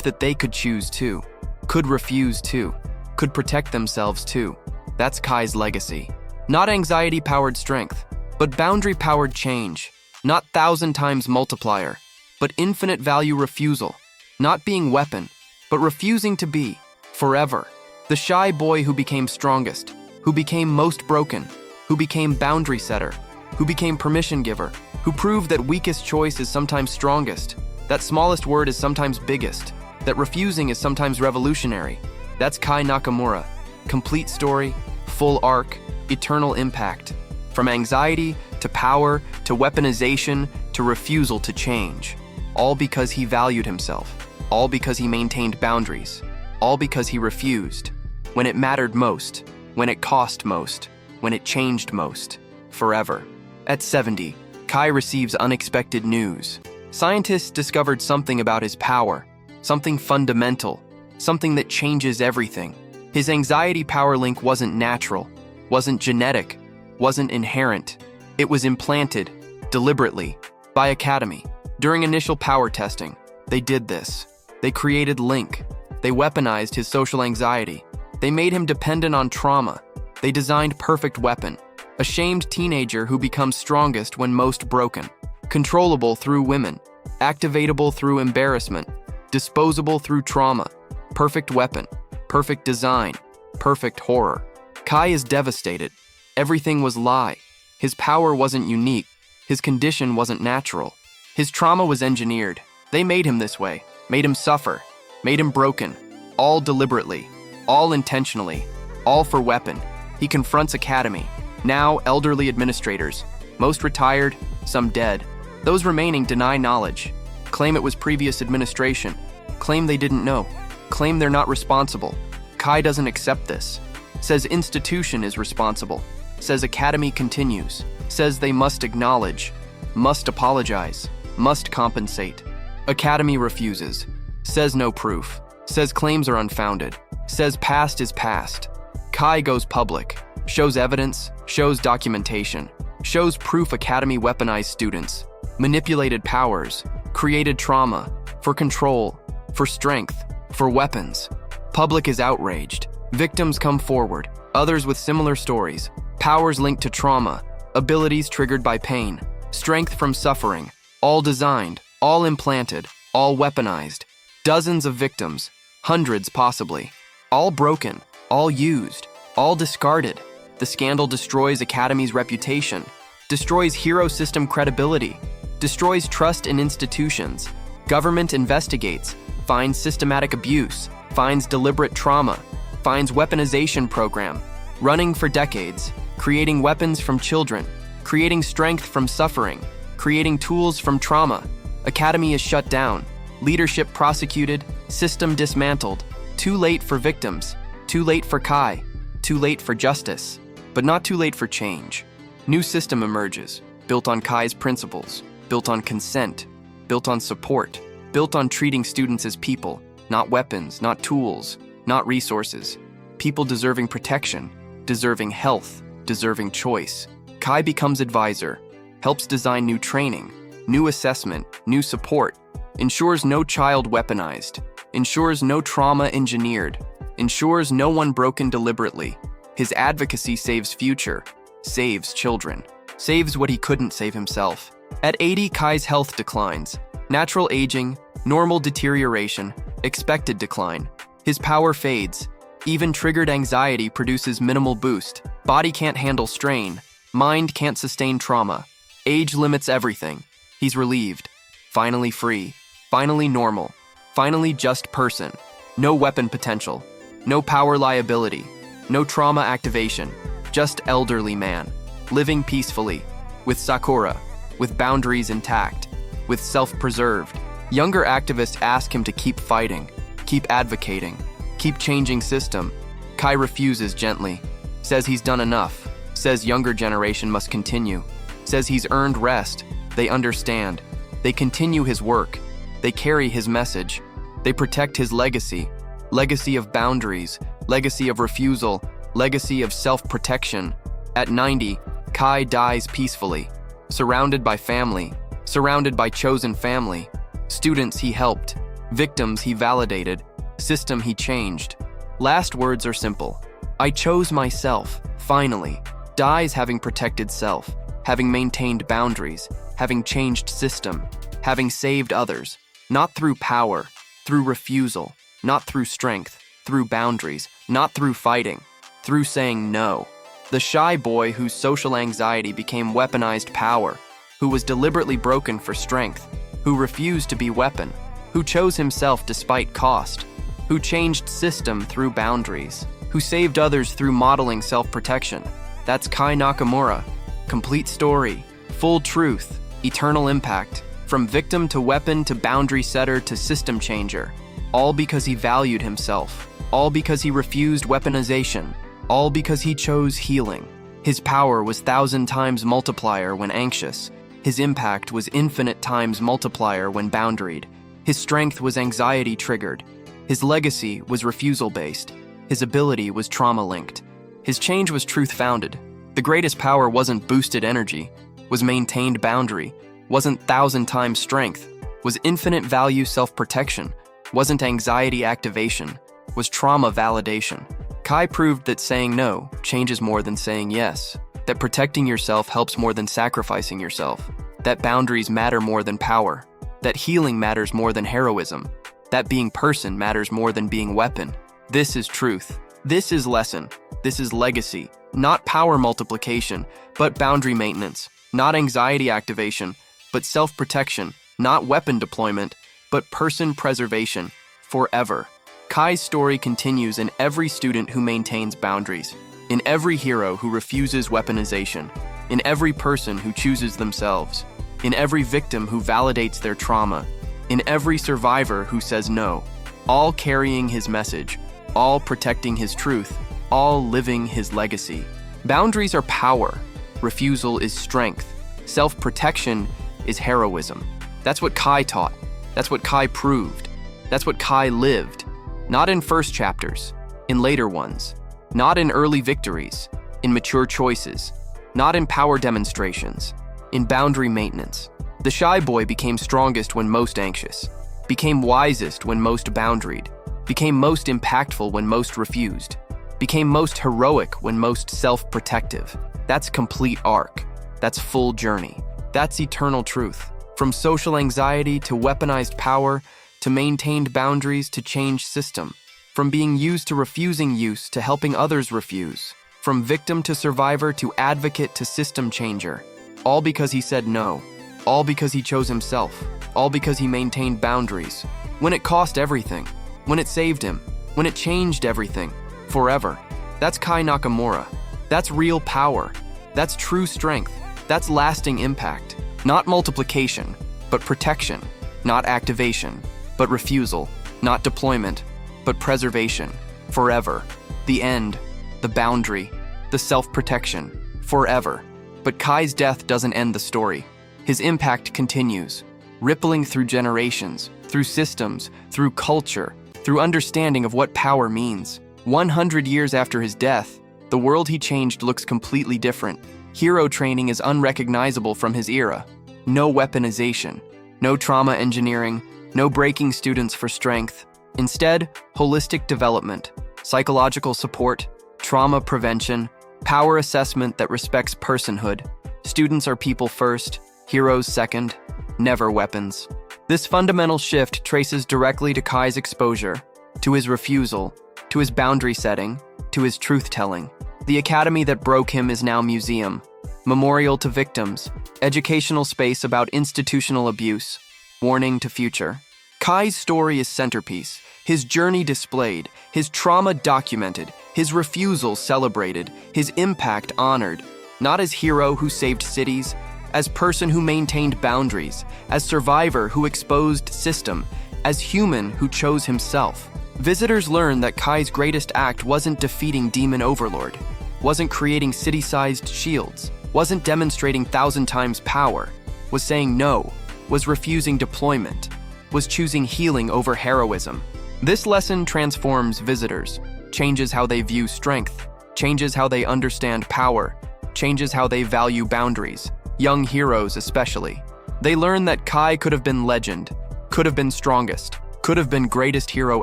that they could choose too, could refuse too, could protect themselves too. That's Kai's legacy. Not anxiety-powered strength, but boundary-powered change. Not 1,000 times multiplier, but infinite value refusal. Not being weapon, but refusing to be, forever. The shy boy who became strongest, who became most broken, who became boundary setter, who became permission giver, who proved that weakest choice is sometimes strongest, that smallest word is sometimes biggest, that refusing is sometimes revolutionary. That's Kai Nakamura. Complete story, full arc, eternal impact. From anxiety to power to weaponization to refusal to change. All because he valued himself. All because he maintained boundaries. All because he refused. When it mattered most. When it cost most. When it changed most. Forever. At 70, Kai receives unexpected news. Scientists discovered something about his power. Something fundamental. Something that changes everything. His anxiety power link wasn't natural. Wasn't genetic. Wasn't inherent. It was implanted, deliberately, by Academy. During initial power testing, they did this. They created Link. They weaponized his social anxiety. They made him dependent on trauma. They designed perfect weapon. A shamed teenager who becomes strongest when most broken. Controllable through women. Activatable through embarrassment. Disposable through trauma. Perfect weapon. Perfect design. Perfect horror. Kai is devastated. Everything was lie. His power wasn't unique. His condition wasn't natural. His trauma was engineered. They made him this way, made him suffer, made him broken, all deliberately, all intentionally, all for weapon. He confronts Academy, now elderly administrators, most retired, some dead. Those remaining deny knowledge, claim it was previous administration, claim they didn't know, claim they're not responsible. Kai doesn't accept this, says institution is responsible, says Academy continues, says they must acknowledge, must apologize, must compensate. Academy refuses, says no proof, says claims are unfounded, says past is past. Kai goes public, shows evidence, shows documentation, shows proof Academy weaponized students, manipulated powers, created trauma, for control, for strength, for weapons. Public is outraged. Victims come forward, others with similar stories, powers linked to trauma, abilities triggered by pain, strength from suffering, all designed, all implanted, all weaponized. Dozens of victims, hundreds possibly, all broken, all used, all discarded. The scandal destroys Academy's reputation, destroys hero system credibility, destroys trust in institutions. Government investigates, finds systematic abuse, finds deliberate trauma, finds weaponization program, running for decades, creating weapons from children, creating strength from suffering, creating tools from trauma. Academy is shut down, leadership prosecuted, system dismantled. Too late for victims, too late for Kai, too late for justice, but not too late for change. New system emerges, built on Kai's principles, built on consent, built on support, built on treating students as people, not weapons, not tools, not resources. People deserving protection, deserving health, deserving choice. Kai becomes advisor, helps design new training, new assessment, new support, ensures no child weaponized, ensures no trauma engineered, ensures no one broken deliberately. His advocacy saves future, saves children, saves what he couldn't save himself. At 80, Kai's health declines. Natural aging, normal deterioration, expected decline. His power fades. Even triggered anxiety produces minimal boost. Body can't handle strain. Mind can't sustain trauma. Age limits everything. He's relieved. Finally free. Finally normal. Finally just person. No weapon potential. No power liability. No trauma activation. Just elderly man. Living peacefully. With Sakura. With boundaries intact. With self-preserved. Younger activists ask him to keep fighting. Keep advocating. Keep changing system. Kai refuses gently. Says he's done enough. Says younger generation must continue. Says he's earned rest. They understand. They continue his work. They carry his message. They protect his legacy. Legacy of boundaries. Legacy of refusal. Legacy of self-protection. At 90, Kai dies peacefully. Surrounded by family. Surrounded by chosen family. Students he helped. Victims he validated. System he changed. Last words are simple. I chose myself, finally. Dies having protected self, having maintained boundaries, having changed system, having saved others. Not through power, through refusal, not through strength, through boundaries, not through fighting, through saying no. The shy boy whose social anxiety became weaponized power, who was deliberately broken for strength, who refused to be weapon, who chose himself despite cost, who changed system through boundaries, who saved others through modeling self-protection. That's Kai Nakamura. Complete story, full truth, eternal impact, from victim to weapon to boundary setter to system changer. All because he valued himself. All because he refused weaponization. All because he chose healing. His power was 1,000 times multiplier when anxious. His impact was infinite times multiplier when boundaried. His strength was anxiety triggered. His legacy was refusal-based. His ability was trauma-linked. His change was truth-founded. The greatest power wasn't boosted energy, was maintained boundary, wasn't 1,000 times strength, was infinite value self-protection, wasn't anxiety activation, was trauma validation. Kai proved that saying no changes more than saying yes, that protecting yourself helps more than sacrificing yourself, that boundaries matter more than power, that healing matters more than heroism, that being person matters more than being weapon. This is truth. This is lesson. This is legacy. Not power multiplication, but boundary maintenance. Not anxiety activation, but self-protection. Not weapon deployment, but person preservation. Forever. Kai's story continues in every student who maintains boundaries, in every hero who refuses weaponization, in every person who chooses themselves, in every victim who validates their trauma, in every survivor who says no, all carrying his message, all protecting his truth, all living his legacy. Boundaries are power. Refusal is strength. Self-protection is heroism. That's what Kai taught. That's what Kai proved. That's what Kai lived. Not in first chapters, in later ones. Not in early victories, in mature choices. Not in power demonstrations, in boundary maintenance. The shy boy became strongest when most anxious, became wisest when most boundaried, became most impactful when most refused, became most heroic when most self-protective. That's complete arc. That's full journey. That's eternal truth. From social anxiety to weaponized power, to maintained boundaries to change system. From being used to refusing use to helping others refuse. From victim to survivor to advocate to system changer. All because he said no. All because he chose himself. All because he maintained boundaries. When it cost everything. When it saved him. When it changed everything. Forever. That's Kai Nakamura. That's real power. That's true strength. That's lasting impact. Not multiplication, but protection. Not activation, but refusal. Not deployment, but preservation. Forever. The end, the boundary, the self-protection. Forever. But Kai's death doesn't end the story. His impact continues, rippling through generations, through systems, through culture, through understanding of what power means. 100 years after his death, the world he changed looks completely different. Hero training is unrecognizable from his era. No weaponization, no trauma engineering, no breaking students for strength. Instead, holistic development, psychological support, trauma prevention, power assessment that respects personhood. Students are people first, heroes second, never weapons. This fundamental shift traces directly to Kai's exposure, to his refusal, to his boundary setting, to his truth-telling. The academy that broke him is now museum, memorial to victims, educational space about institutional abuse, warning to future. Kai's story is centerpiece, his journey displayed, his trauma documented, his refusal celebrated, his impact honored, not as hero who saved cities, as person who maintained boundaries, as survivor who exposed system, as human who chose himself. Visitors learn that Kai's greatest act wasn't defeating demon overlord, wasn't creating city-sized shields, wasn't demonstrating 1,000 times power, was saying no, was refusing deployment, was choosing healing over heroism. This lesson transforms visitors, changes how they view strength, changes how they understand power, changes how they value boundaries, young heroes especially. They learn that Kai could have been legend, could have been strongest, could have been greatest hero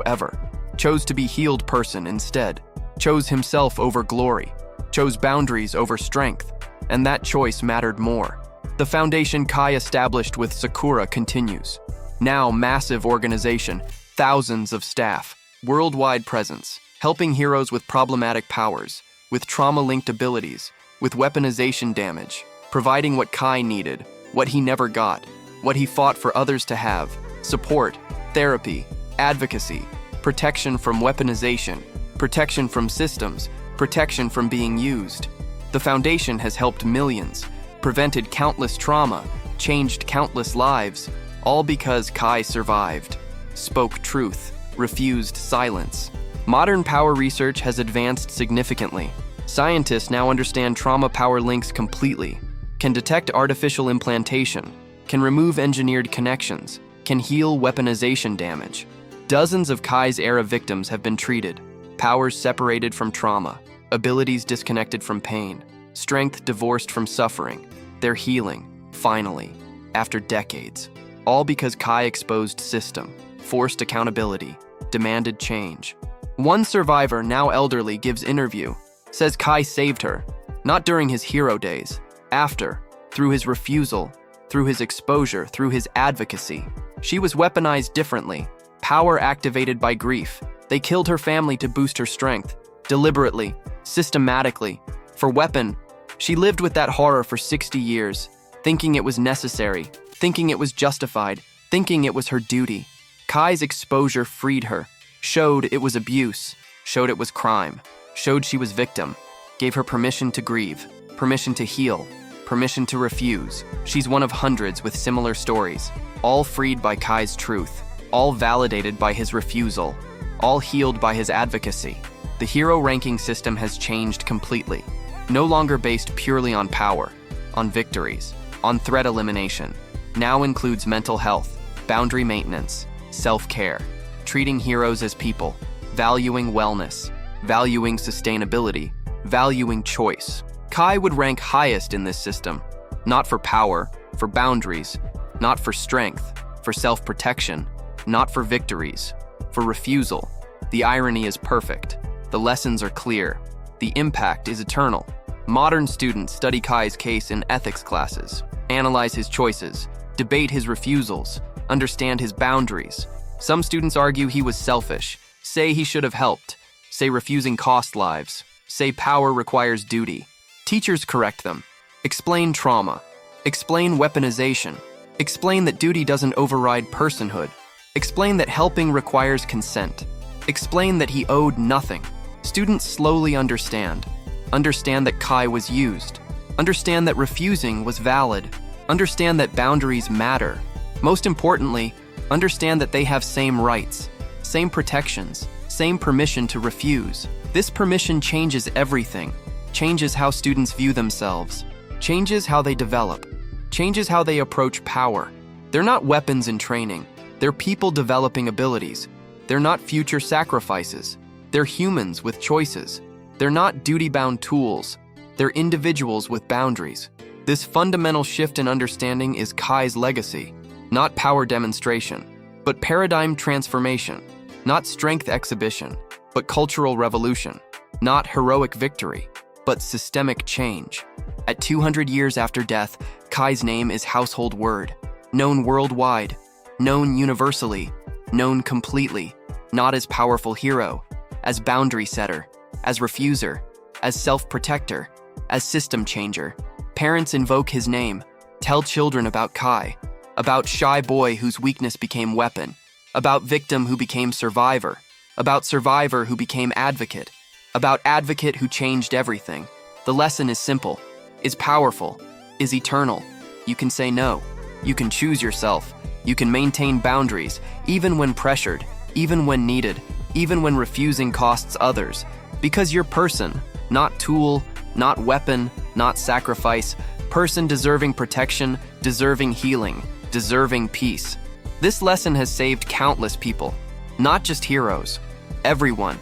ever, chose to be healed person instead, chose himself over glory, chose boundaries over strength, and that choice mattered more. The foundation Kai established with Sakura continues. Now massive organization, thousands of staff, worldwide presence, helping heroes with problematic powers, with trauma-linked abilities, with weaponization damage, providing what Kai needed, what he never got, what he fought for others to have, support, therapy, advocacy, protection from weaponization, protection from systems, protection from being used. The foundation has helped millions, prevented countless trauma, changed countless lives, all because Kai survived, spoke truth, refused silence. Modern power research has advanced significantly. Scientists now understand trauma-power links completely, can detect artificial implantation, can remove engineered connections, can heal weaponization damage. Dozens of Kai's era victims have been treated, powers separated from trauma, abilities disconnected from pain, strength divorced from suffering. They're healing, finally, after decades. All because Kai exposed system, forced accountability, demanded change. One survivor, now elderly, gives interview, says Kai saved her, not during his hero days, after, through his refusal, through his exposure, through his advocacy. She was weaponized differently, power activated by grief. They killed her family to boost her strength, deliberately, systematically, for weapon. She lived with that horror for 60 years, thinking it was necessary, thinking it was justified, thinking it was her duty. Kai's exposure freed her, showed it was abuse, showed it was crime, showed she was victim, gave her permission to grieve, permission to heal, permission to refuse. She's one of hundreds with similar stories, all freed by Kai's truth, all validated by his refusal, all healed by his advocacy. The hero ranking system has changed completely, no longer based purely on power, on victories, on threat elimination. Now includes mental health, boundary maintenance, self-care, treating heroes as people, valuing wellness, valuing sustainability, valuing choice. Kai would rank highest in this system, not for power, for boundaries, not for strength, for self-protection, not for victories, for refusal. The irony is perfect. The lessons are clear. The impact is eternal. Modern students study Kai's case in ethics classes, analyze his choices, debate his refusals, understand his boundaries. Some students argue he was selfish, say he should have helped, say refusing cost lives, say power requires duty. Teachers correct them, explain trauma, explain weaponization, explain that duty doesn't override personhood, explain that helping requires consent, explain that he owed nothing. Students slowly understand that Kai was used, Understand that refusing was valid. Understand that boundaries matter. Most importantly, understand that they have same rights, same protections, same permission to refuse. This permission changes everything, changes how students view themselves, changes how they develop, changes how they approach power. They're not weapons in training. They're people developing abilities. They're not future sacrifices. They're humans with choices. They're not duty-bound tools. They're individuals with boundaries. This fundamental shift in understanding is Kai's legacy, not power demonstration, but paradigm transformation, not strength exhibition, but cultural revolution, not heroic victory, but systemic change. At 200 years after death, Kai's name is household word, known worldwide, known universally, known completely, not as powerful hero, as boundary setter, as refuser, as self-protector, as system changer. Parents invoke his name, tell children about Kai, about shy boy whose weakness became weapon, about victim who became survivor, about survivor who became advocate, about advocate who changed everything. The lesson is simple, is powerful, is eternal. You can say no. You can choose yourself. You can maintain boundaries, even when pressured, even when needed, even when refusing costs others. Because you're person, not tool, not weapon, not sacrifice, person deserving protection, deserving healing, deserving peace. This lesson has saved countless people, not just heroes. Everyone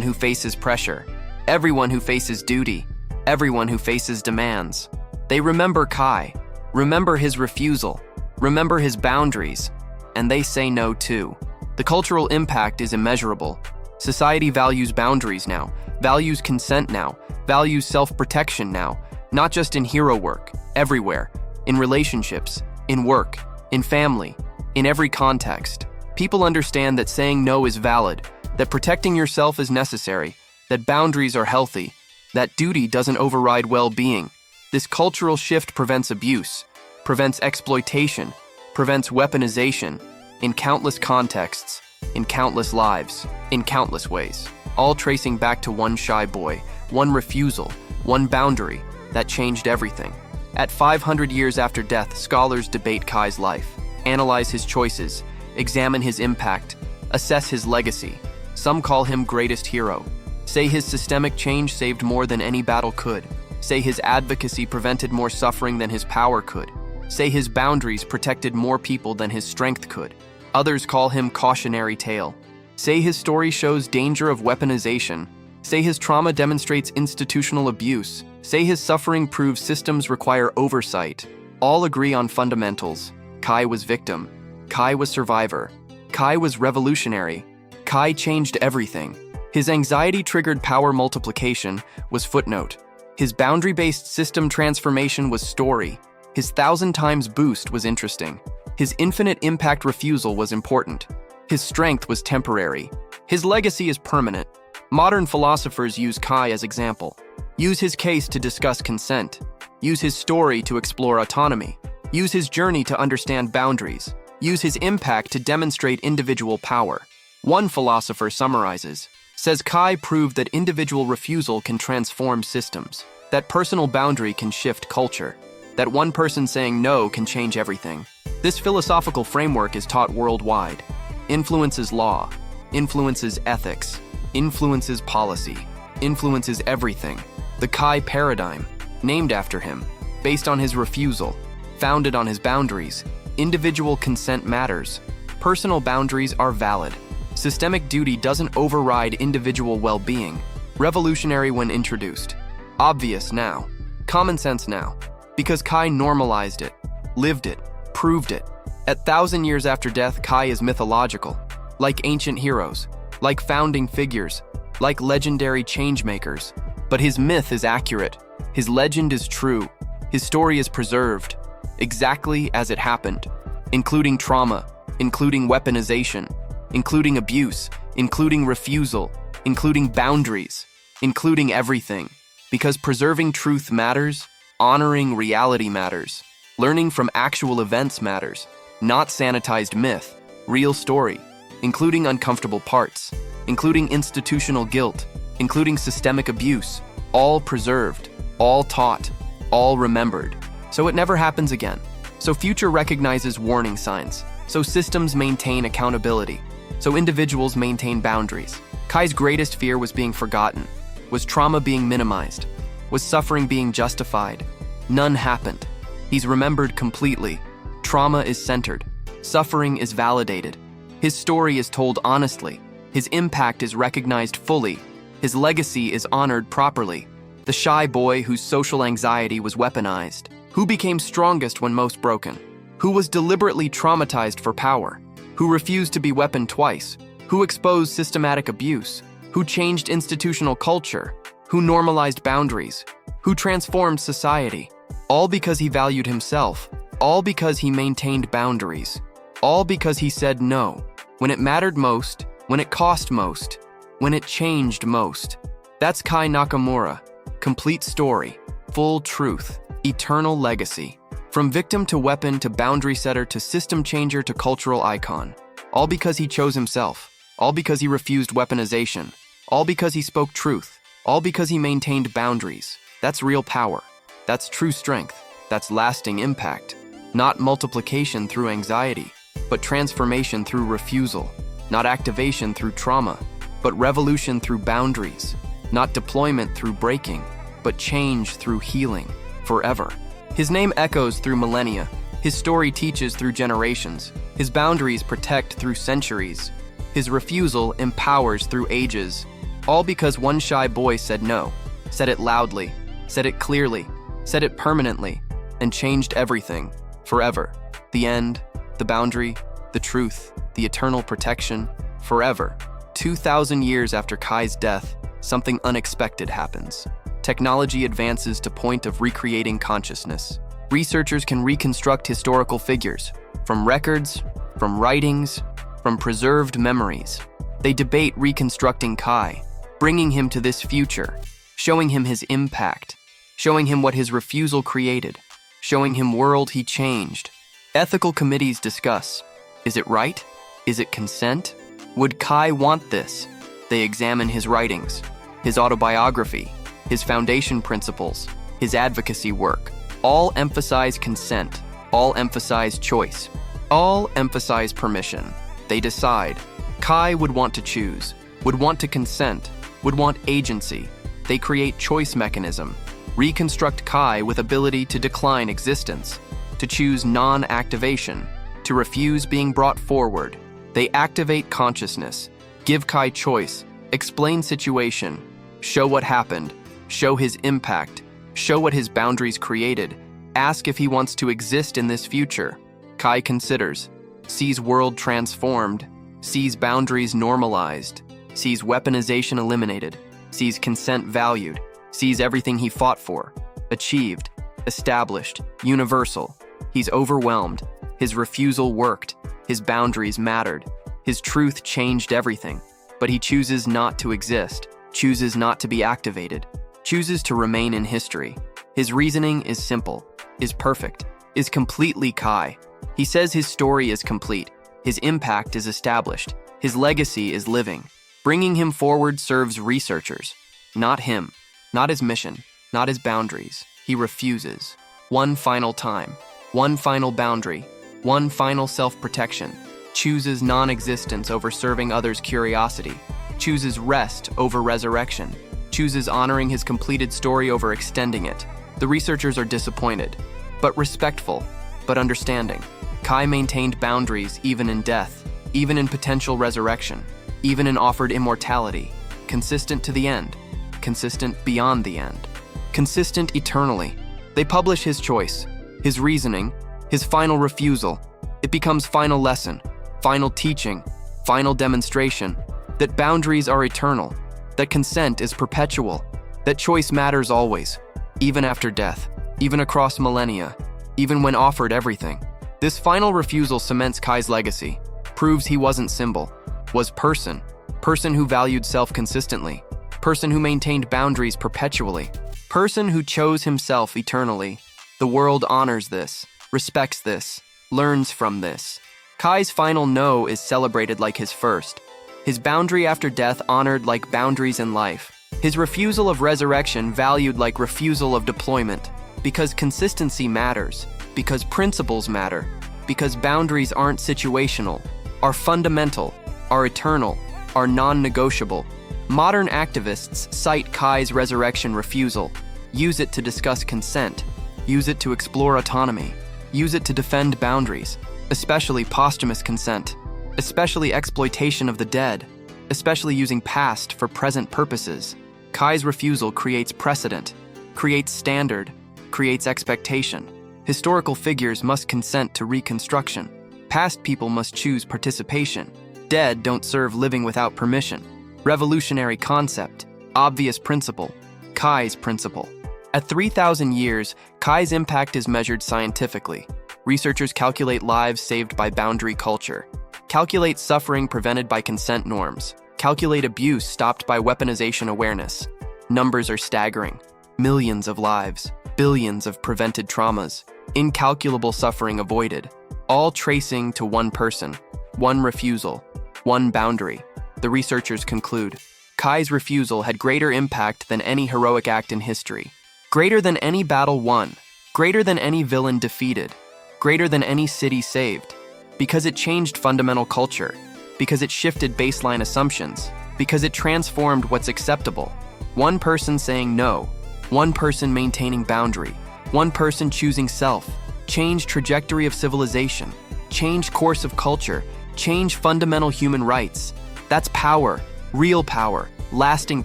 who faces pressure, everyone who faces duty, everyone who faces demands. They remember Kai, remember his refusal, remember his boundaries, and they say no too. The cultural impact is immeasurable. Society values boundaries now, values consent now, values self-protection now, not just in hero work, everywhere, in relationships, in work, in family, in every context. People understand that saying no is valid, that protecting yourself is necessary, that boundaries are healthy, that duty doesn't override well-being. This cultural shift prevents abuse, prevents exploitation, prevents weaponization, in countless contexts, in countless lives, in countless ways, all tracing back to one shy boy, one refusal, one boundary that changed everything. At 500 years after death, scholars debate Kai's life, analyze his choices, examine his impact, assess his legacy. Some call him greatest hero, say his systemic change saved more than any battle could, say his advocacy prevented more suffering than his power could, say his boundaries protected more people than his strength could. Others call him cautionary tale, say his story shows danger of weaponization, say his trauma demonstrates institutional abuse, say his suffering proves systems require oversight. All agree on fundamentals. Kai was victim. Kai was survivor. Kai was revolutionary. Kai changed everything. His anxiety-triggered power multiplication was footnote. His boundary-based system transformation was story. His 1,000 times boost was interesting. His infinite impact refusal was important. His strength was temporary. His legacy is permanent. Modern philosophers use Kai as example. Use his case to discuss consent. Use his story to explore autonomy. Use his journey to understand boundaries. Use his impact to demonstrate individual power. One philosopher summarizes, says Kai proved that individual refusal can transform systems, that personal boundary can shift culture, that one person saying no can change everything. This philosophical framework is taught worldwide, influences law, influences ethics, influences policy, influences everything. The Kai paradigm, named after him, based on his refusal, founded on his boundaries. Individual consent matters. Personal boundaries are valid. Systemic duty doesn't override individual well-being. Revolutionary when introduced. Obvious now. Common sense now. Because Kai normalized it, lived it, proved it. At 1,000 years after death, Kai is mythological. Like ancient heroes, like founding figures, like legendary changemakers. But his myth is accurate. His legend is true. His story is preserved, exactly as it happened, including trauma, including weaponization, including abuse, including refusal, including boundaries, including everything. Because preserving truth matters, honoring reality matters, learning from actual events matters, not sanitized myth, real story, including uncomfortable parts, including institutional guilt, including systemic abuse, all preserved, all taught, all remembered. So it never happens again. So future recognizes warning signs. So systems maintain accountability. So individuals maintain boundaries. Kai's greatest fear was being forgotten. Was trauma being minimized? Was suffering being justified? None happened. He's remembered completely. Trauma is centered. Suffering is validated. His story is told honestly. His impact is recognized fully. His legacy is honored properly. The shy boy whose social anxiety was weaponized. Who became strongest when most broken? Who was deliberately traumatized for power? Who refused to be weaponed twice? Who exposed systematic abuse? Who changed institutional culture? Who normalized boundaries? Who transformed society? All because he valued himself. All because he maintained boundaries. All because he said no when it mattered most, when it cost most, when it changed most. That's Kai Nakamura. Complete story, full truth, eternal legacy. From victim to weapon to boundary setter to system changer to cultural icon. All because he chose himself. All because he refused weaponization. All because he spoke truth. All because he maintained boundaries. That's real power. That's true strength. That's lasting impact. Not multiplication through anxiety, but transformation through refusal. Not activation through trauma, but revolution through boundaries. Not deployment through breaking, but change through healing, forever. His name echoes through millennia. His story teaches through generations. His boundaries protect through centuries. His refusal empowers through ages. All because one shy boy said no, said it loudly, said it clearly, said it permanently, and changed everything, forever. The end, the boundary, the truth, the eternal protection, forever. 2,000 years after Kai's death, something unexpected happens. Technology advances to point of recreating consciousness. Researchers can reconstruct historical figures, from records, from writings, from preserved memories. They debate reconstructing Kai, bringing him to this future, showing him his impact, showing him what his refusal created, showing him world he changed. Ethical committees discuss, is it right? Is it consent? Would Kai want this? They examine his writings, his autobiography, his foundation principles, his advocacy work. All emphasize consent, all emphasize choice, all emphasize permission. They decide. Kai would want to choose, would want to consent, would want agency. They create choice mechanism. Reconstruct Kai with ability to decline existence, to choose non-activation, to refuse being brought forward. They activate consciousness, give Kai choice, explain situation, show what happened, show his impact, show what his boundaries created, ask if he wants to exist in this future. Kai considers, sees world transformed, sees boundaries normalized, sees weaponization eliminated, sees consent valued, sees everything he fought for, achieved, established, universal. He's overwhelmed. His refusal worked. His boundaries mattered. His truth changed everything. But he chooses not to exist, chooses not to be activated, chooses to remain in history. His reasoning is simple, is perfect, is completely Kai. He says his story is complete. His impact is established. His legacy is living. Bringing him forward serves researchers, not him, not his mission, not his boundaries. He refuses. One final time, one final boundary, one final self-protection. Chooses non-existence over serving others' curiosity. Chooses rest over resurrection. Chooses honoring his completed story over extending it. The researchers are disappointed, but respectful, but understanding. Kai maintained boundaries even in death, even in potential resurrection, even in offered immortality, consistent to the end, consistent beyond the end, consistent eternally. They publish his choice, his reasoning, his final refusal. It becomes final lesson, final teaching, final demonstration, that boundaries are eternal, that consent is perpetual, that choice matters always, even after death, even across millennia, even when offered everything. This final refusal cements Kai's legacy, proves he wasn't symbol, was person, person who valued self consistently, person who maintained boundaries perpetually, person who chose himself eternally. The world honors this, respects this, learns from this. Kai's final no is celebrated like his first, his boundary after death honored like boundaries in life, his refusal of resurrection valued like refusal of deployment, Because consistency matters, because principles matter, because boundaries aren't situational, are fundamental, are eternal, are non-negotiable. Modern activists cite Kai's resurrection refusal, use it to discuss consent, use it to explore autonomy, use it to defend boundaries, especially posthumous consent, especially exploitation of the dead, especially using past for present purposes. Kai's refusal creates precedent, creates standard, creates expectation. Historical figures must consent to reconstruction. Past people must choose participation. Dead don't serve living without permission. Revolutionary concept, obvious principle, Kai's principle. At 3,000 years, Kai's impact is measured scientifically. Researchers calculate lives saved by boundary culture, calculate suffering prevented by consent norms, calculate abuse stopped by weaponization awareness. Numbers are staggering. Millions of lives, billions of prevented traumas, incalculable suffering avoided, all tracing to one person, one refusal, one boundary. The researchers conclude, Kai's refusal had greater impact than any heroic act in history, greater than any battle won, greater than any villain defeated, greater than any city saved, because it changed fundamental culture, because it shifted baseline assumptions, because it transformed what's acceptable. One person saying no, one person maintaining boundary, one person choosing self, change trajectory of civilization, change course of culture, change fundamental human rights. That's power, real power, lasting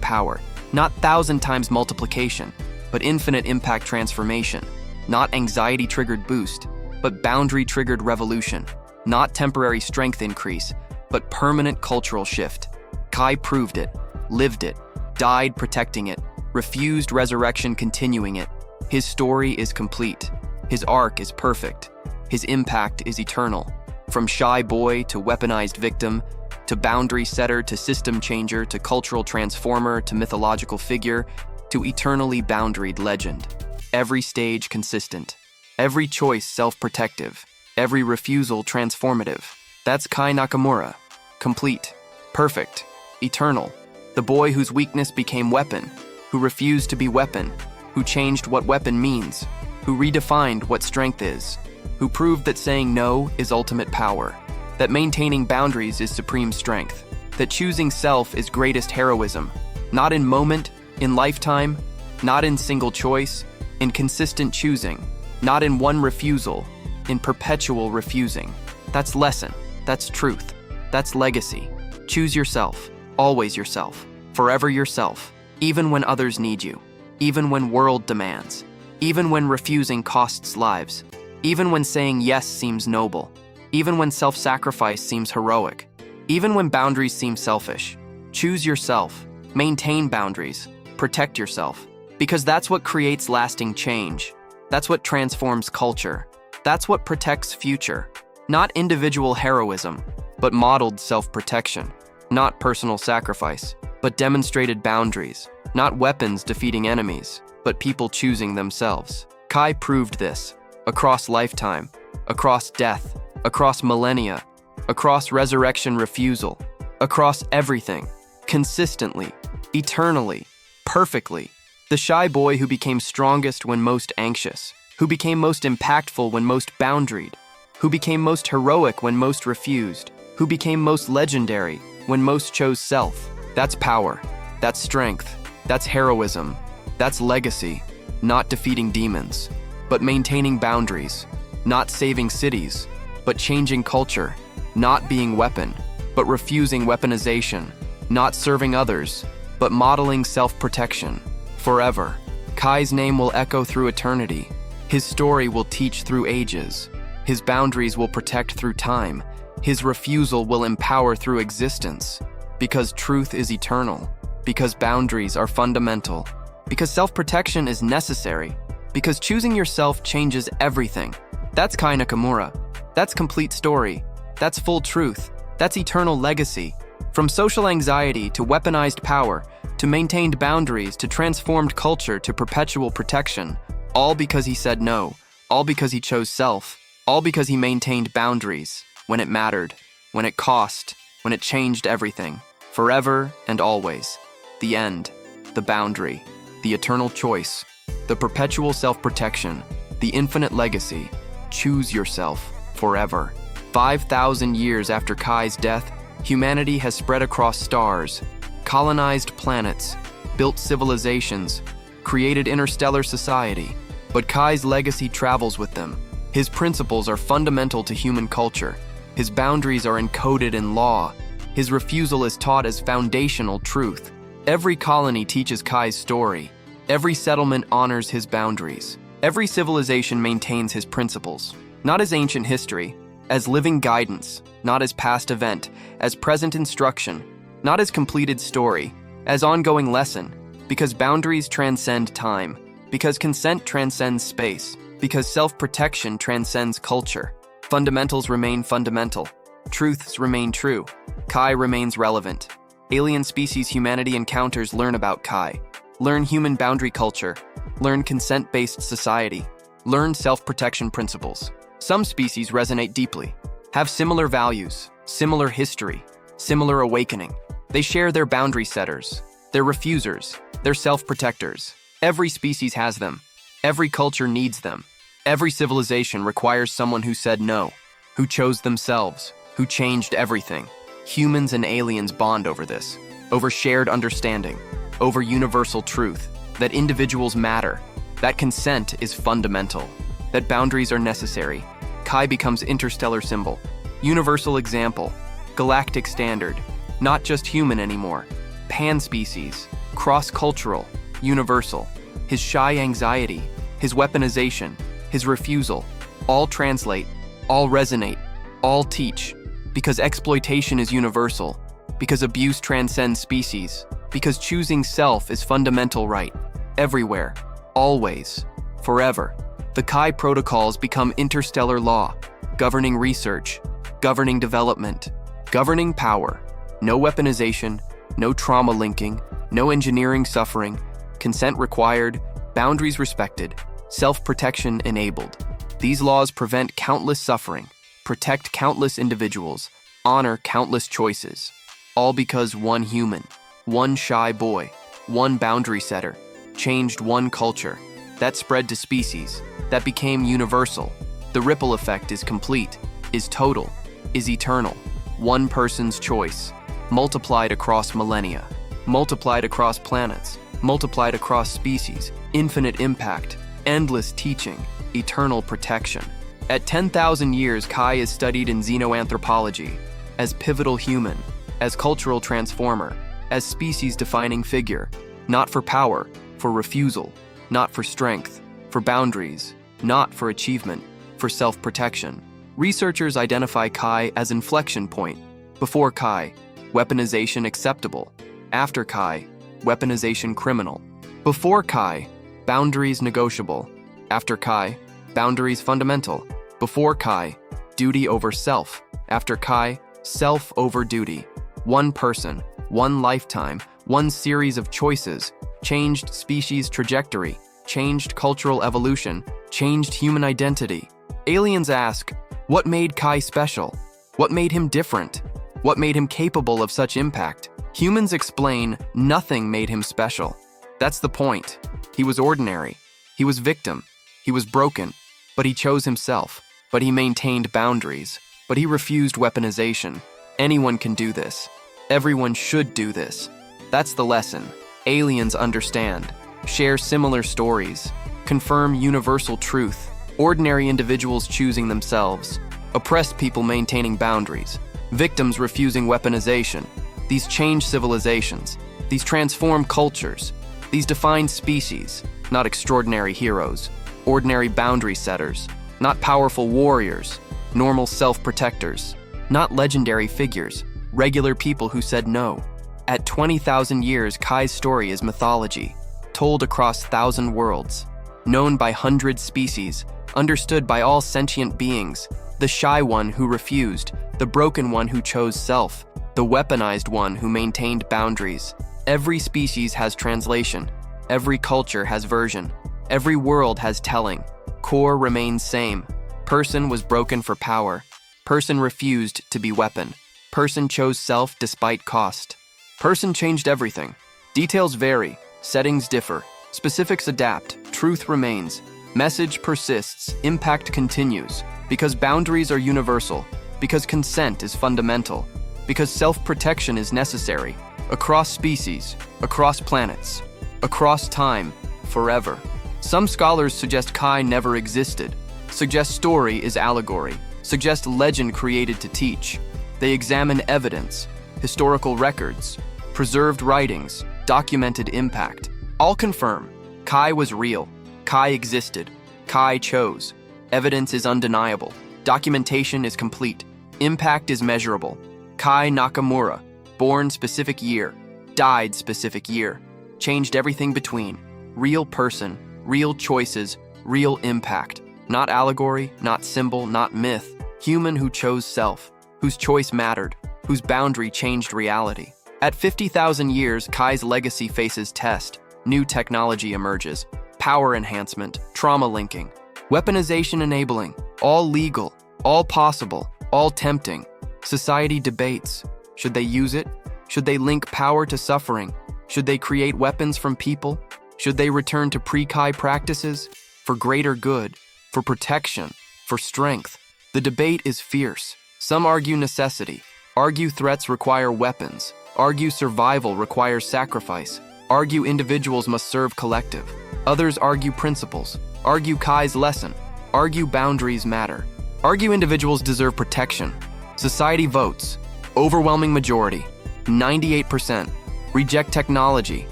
power, not 1,000 times multiplication, but infinite impact transformation, not anxiety-triggered boost, but boundary-triggered revolution, not temporary strength increase, but permanent cultural shift. Kai proved it, lived it, died protecting it, refused resurrection continuing it. His story is complete. His arc is perfect. His impact is eternal. From shy boy to weaponized victim, to boundary setter to system changer to cultural transformer to mythological figure, to eternally boundaried legend. Every stage consistent. Every choice self-protective. Every refusal transformative. That's Kai Nakamura. Complete. Perfect. Eternal. The boy whose weakness became weapon, who refused to be weapon, who changed what weapon means, who redefined what strength is, who proved that saying no is ultimate power, that maintaining boundaries is supreme strength, that choosing self is greatest heroism, not in moment, in lifetime, not in single choice, in consistent choosing, not in one refusal, in perpetual refusing. That's lesson, that's truth, that's legacy. Choose yourself, always yourself, forever yourself, even when others need you, even when world demands, even when refusing costs lives, even when saying yes seems noble, even when self-sacrifice seems heroic, even when boundaries seem selfish. Choose yourself, maintain boundaries, protect yourself, because that's what creates lasting change. That's what transforms culture. That's what protects future. Not individual heroism, but modeled self-protection. Not personal sacrifice, but demonstrated boundaries. Not weapons defeating enemies, but people choosing themselves. Kai proved this, across lifetime, across death, across millennia, across resurrection refusal, across everything, consistently, eternally, perfectly. The shy boy who became strongest when most anxious, who became most impactful when most boundaried, who became most heroic when most refused, who became most legendary when most chose self. That's power, that's strength, that's heroism, that's legacy, not defeating demons, but maintaining boundaries, not saving cities, but changing culture, not being weapon, but refusing weaponization, not serving others, but modeling self-protection. Forever, Kai's name will echo through eternity. His story will teach through ages. His boundaries will protect through time. His refusal will empower through existence. Because truth is eternal. Because boundaries are fundamental. Because self-protection is necessary. Because choosing yourself changes everything. That's Kai Nakamura. That's complete story. That's full truth. That's eternal legacy. From social anxiety to weaponized power, to maintained boundaries, to transformed culture, to perpetual protection, all because he said no, all because he chose self, all because he maintained boundaries when it mattered, when it cost, when it changed everything, forever and always. The end, the boundary, the eternal choice, the the perpetual self-protection, the infinite legacy. Choose yourself forever. 5,000 years after Kai's death, humanity has spread across stars, colonized planets, built civilizations, created interstellar society. But Kai's legacy travels with them. His principles are fundamental to human culture. His boundaries are encoded in law. His refusal is taught as foundational truth. Every colony teaches Kai's story. Every settlement honors his boundaries. Every civilization maintains his principles, not as ancient history, as living guidance, not as past event, as present instruction, not as completed story, as ongoing lesson, because boundaries transcend time, because consent transcends space, because self-protection transcends culture. Fundamentals remain fundamental. Truths remain true. Kai remains relevant. Alien species humanity encounters learn about Kai. Learn human boundary culture. Learn consent-based society. Learn self-protection principles. Some species resonate deeply, have similar values, similar history, similar awakening. They share their boundary setters, their refusers, their self-protectors. Every species has them. Every culture needs them. Every civilization requires someone who said no, who chose themselves, who changed everything. Humans and aliens bond over this, over shared understanding, over universal truth, that individuals matter, that consent is fundamental, that boundaries are necessary. Kai becomes interstellar symbol, universal example, galactic standard, not just human anymore, pan-species, cross-cultural, universal. His shy anxiety, his weaponization, his refusal, all translate, all resonate, all teach, because exploitation is universal, because abuse transcends species, because choosing self is fundamental right, everywhere, always, forever. The Kai protocols become interstellar law, governing research, governing development, governing power. No weaponization, no trauma linking, no engineering suffering, consent required, boundaries respected, self-protection enabled. These laws prevent countless suffering, protect countless individuals, honor countless choices, all because one human, one shy boy, one boundary setter, changed one culture. That spread to species, that became universal. The ripple effect is complete, is total, is eternal. One person's choice, multiplied across millennia, multiplied across planets, multiplied across species, infinite impact, endless teaching, eternal protection. At 10,000 years, Kai is studied in xenoanthropology as pivotal human, as cultural transformer, as species-defining figure, not for power, for refusal, not for strength, for boundaries, not for achievement, for self-protection. Researchers identify Kai as inflection point. Before Kai, weaponization acceptable. After Kai, weaponization criminal. Before Kai, boundaries negotiable. After Kai, boundaries fundamental. Before Kai, duty over self. After Kai, self over duty. One person, one lifetime, one series of choices, changed species trajectory, changed cultural evolution, changed human identity. Aliens ask, what made Kai special? What made him different? What made him capable of such impact? Humans explain, nothing made him special. That's the point. He was ordinary. He was victim. He was broken. But he chose himself. But he maintained boundaries. But he refused weaponization. Anyone can do this. Everyone should do this. That's the lesson. Aliens understand, share similar stories, confirm universal truth, ordinary individuals choosing themselves, oppressed people maintaining boundaries, victims refusing weaponization. These change civilizations, these transform cultures, these define species, not extraordinary heroes, ordinary boundary setters, not powerful warriors, normal self-protectors, not legendary figures, regular people who said no. At 20,000 years, Kai's story is mythology, told across 1,000 worlds, known by hundreds species, understood by all sentient beings, the shy one who refused, the broken one who chose self, the weaponized one who maintained boundaries. Every species has translation, every culture has version, every world has telling. Core remains same. Person was broken for power. Person refused to be weapon. Person chose self despite cost. Person changed everything. Details vary, settings differ, specifics adapt, truth remains, message persists, impact continues, because boundaries are universal, because consent is fundamental, because self-protection is necessary, across species, across planets, across time, forever. Some scholars suggest Kai never existed, suggest story is allegory, suggest legend created to teach. They examine evidence, historical records, preserved writings, documented impact. All confirm Kai was real, Kai existed, Kai chose. Evidence is undeniable, documentation is complete, impact is measurable. Kai Nakamura, born specific year, died specific year, changed everything between. Real person, real choices, real impact. Not allegory, not symbol, not myth. Human who chose self, whose choice mattered, whose boundary changed reality. At 50,000 years, Kai's legacy faces test. New technology emerges. Power enhancement, trauma linking, weaponization enabling, all legal, all possible, all tempting. Society debates. Should they use it? Should they link power to suffering? Should they create weapons from people? Should they return to pre-Kai practices? For greater good, for protection, for strength. The debate is fierce. Some argue necessity, argue threats require weapons, argue survival requires sacrifice, argue individuals must serve collective. Others argue principles, argue Kai's lesson, argue boundaries matter, argue individuals deserve protection. Society votes. Overwhelming majority, 98%. Reject technology,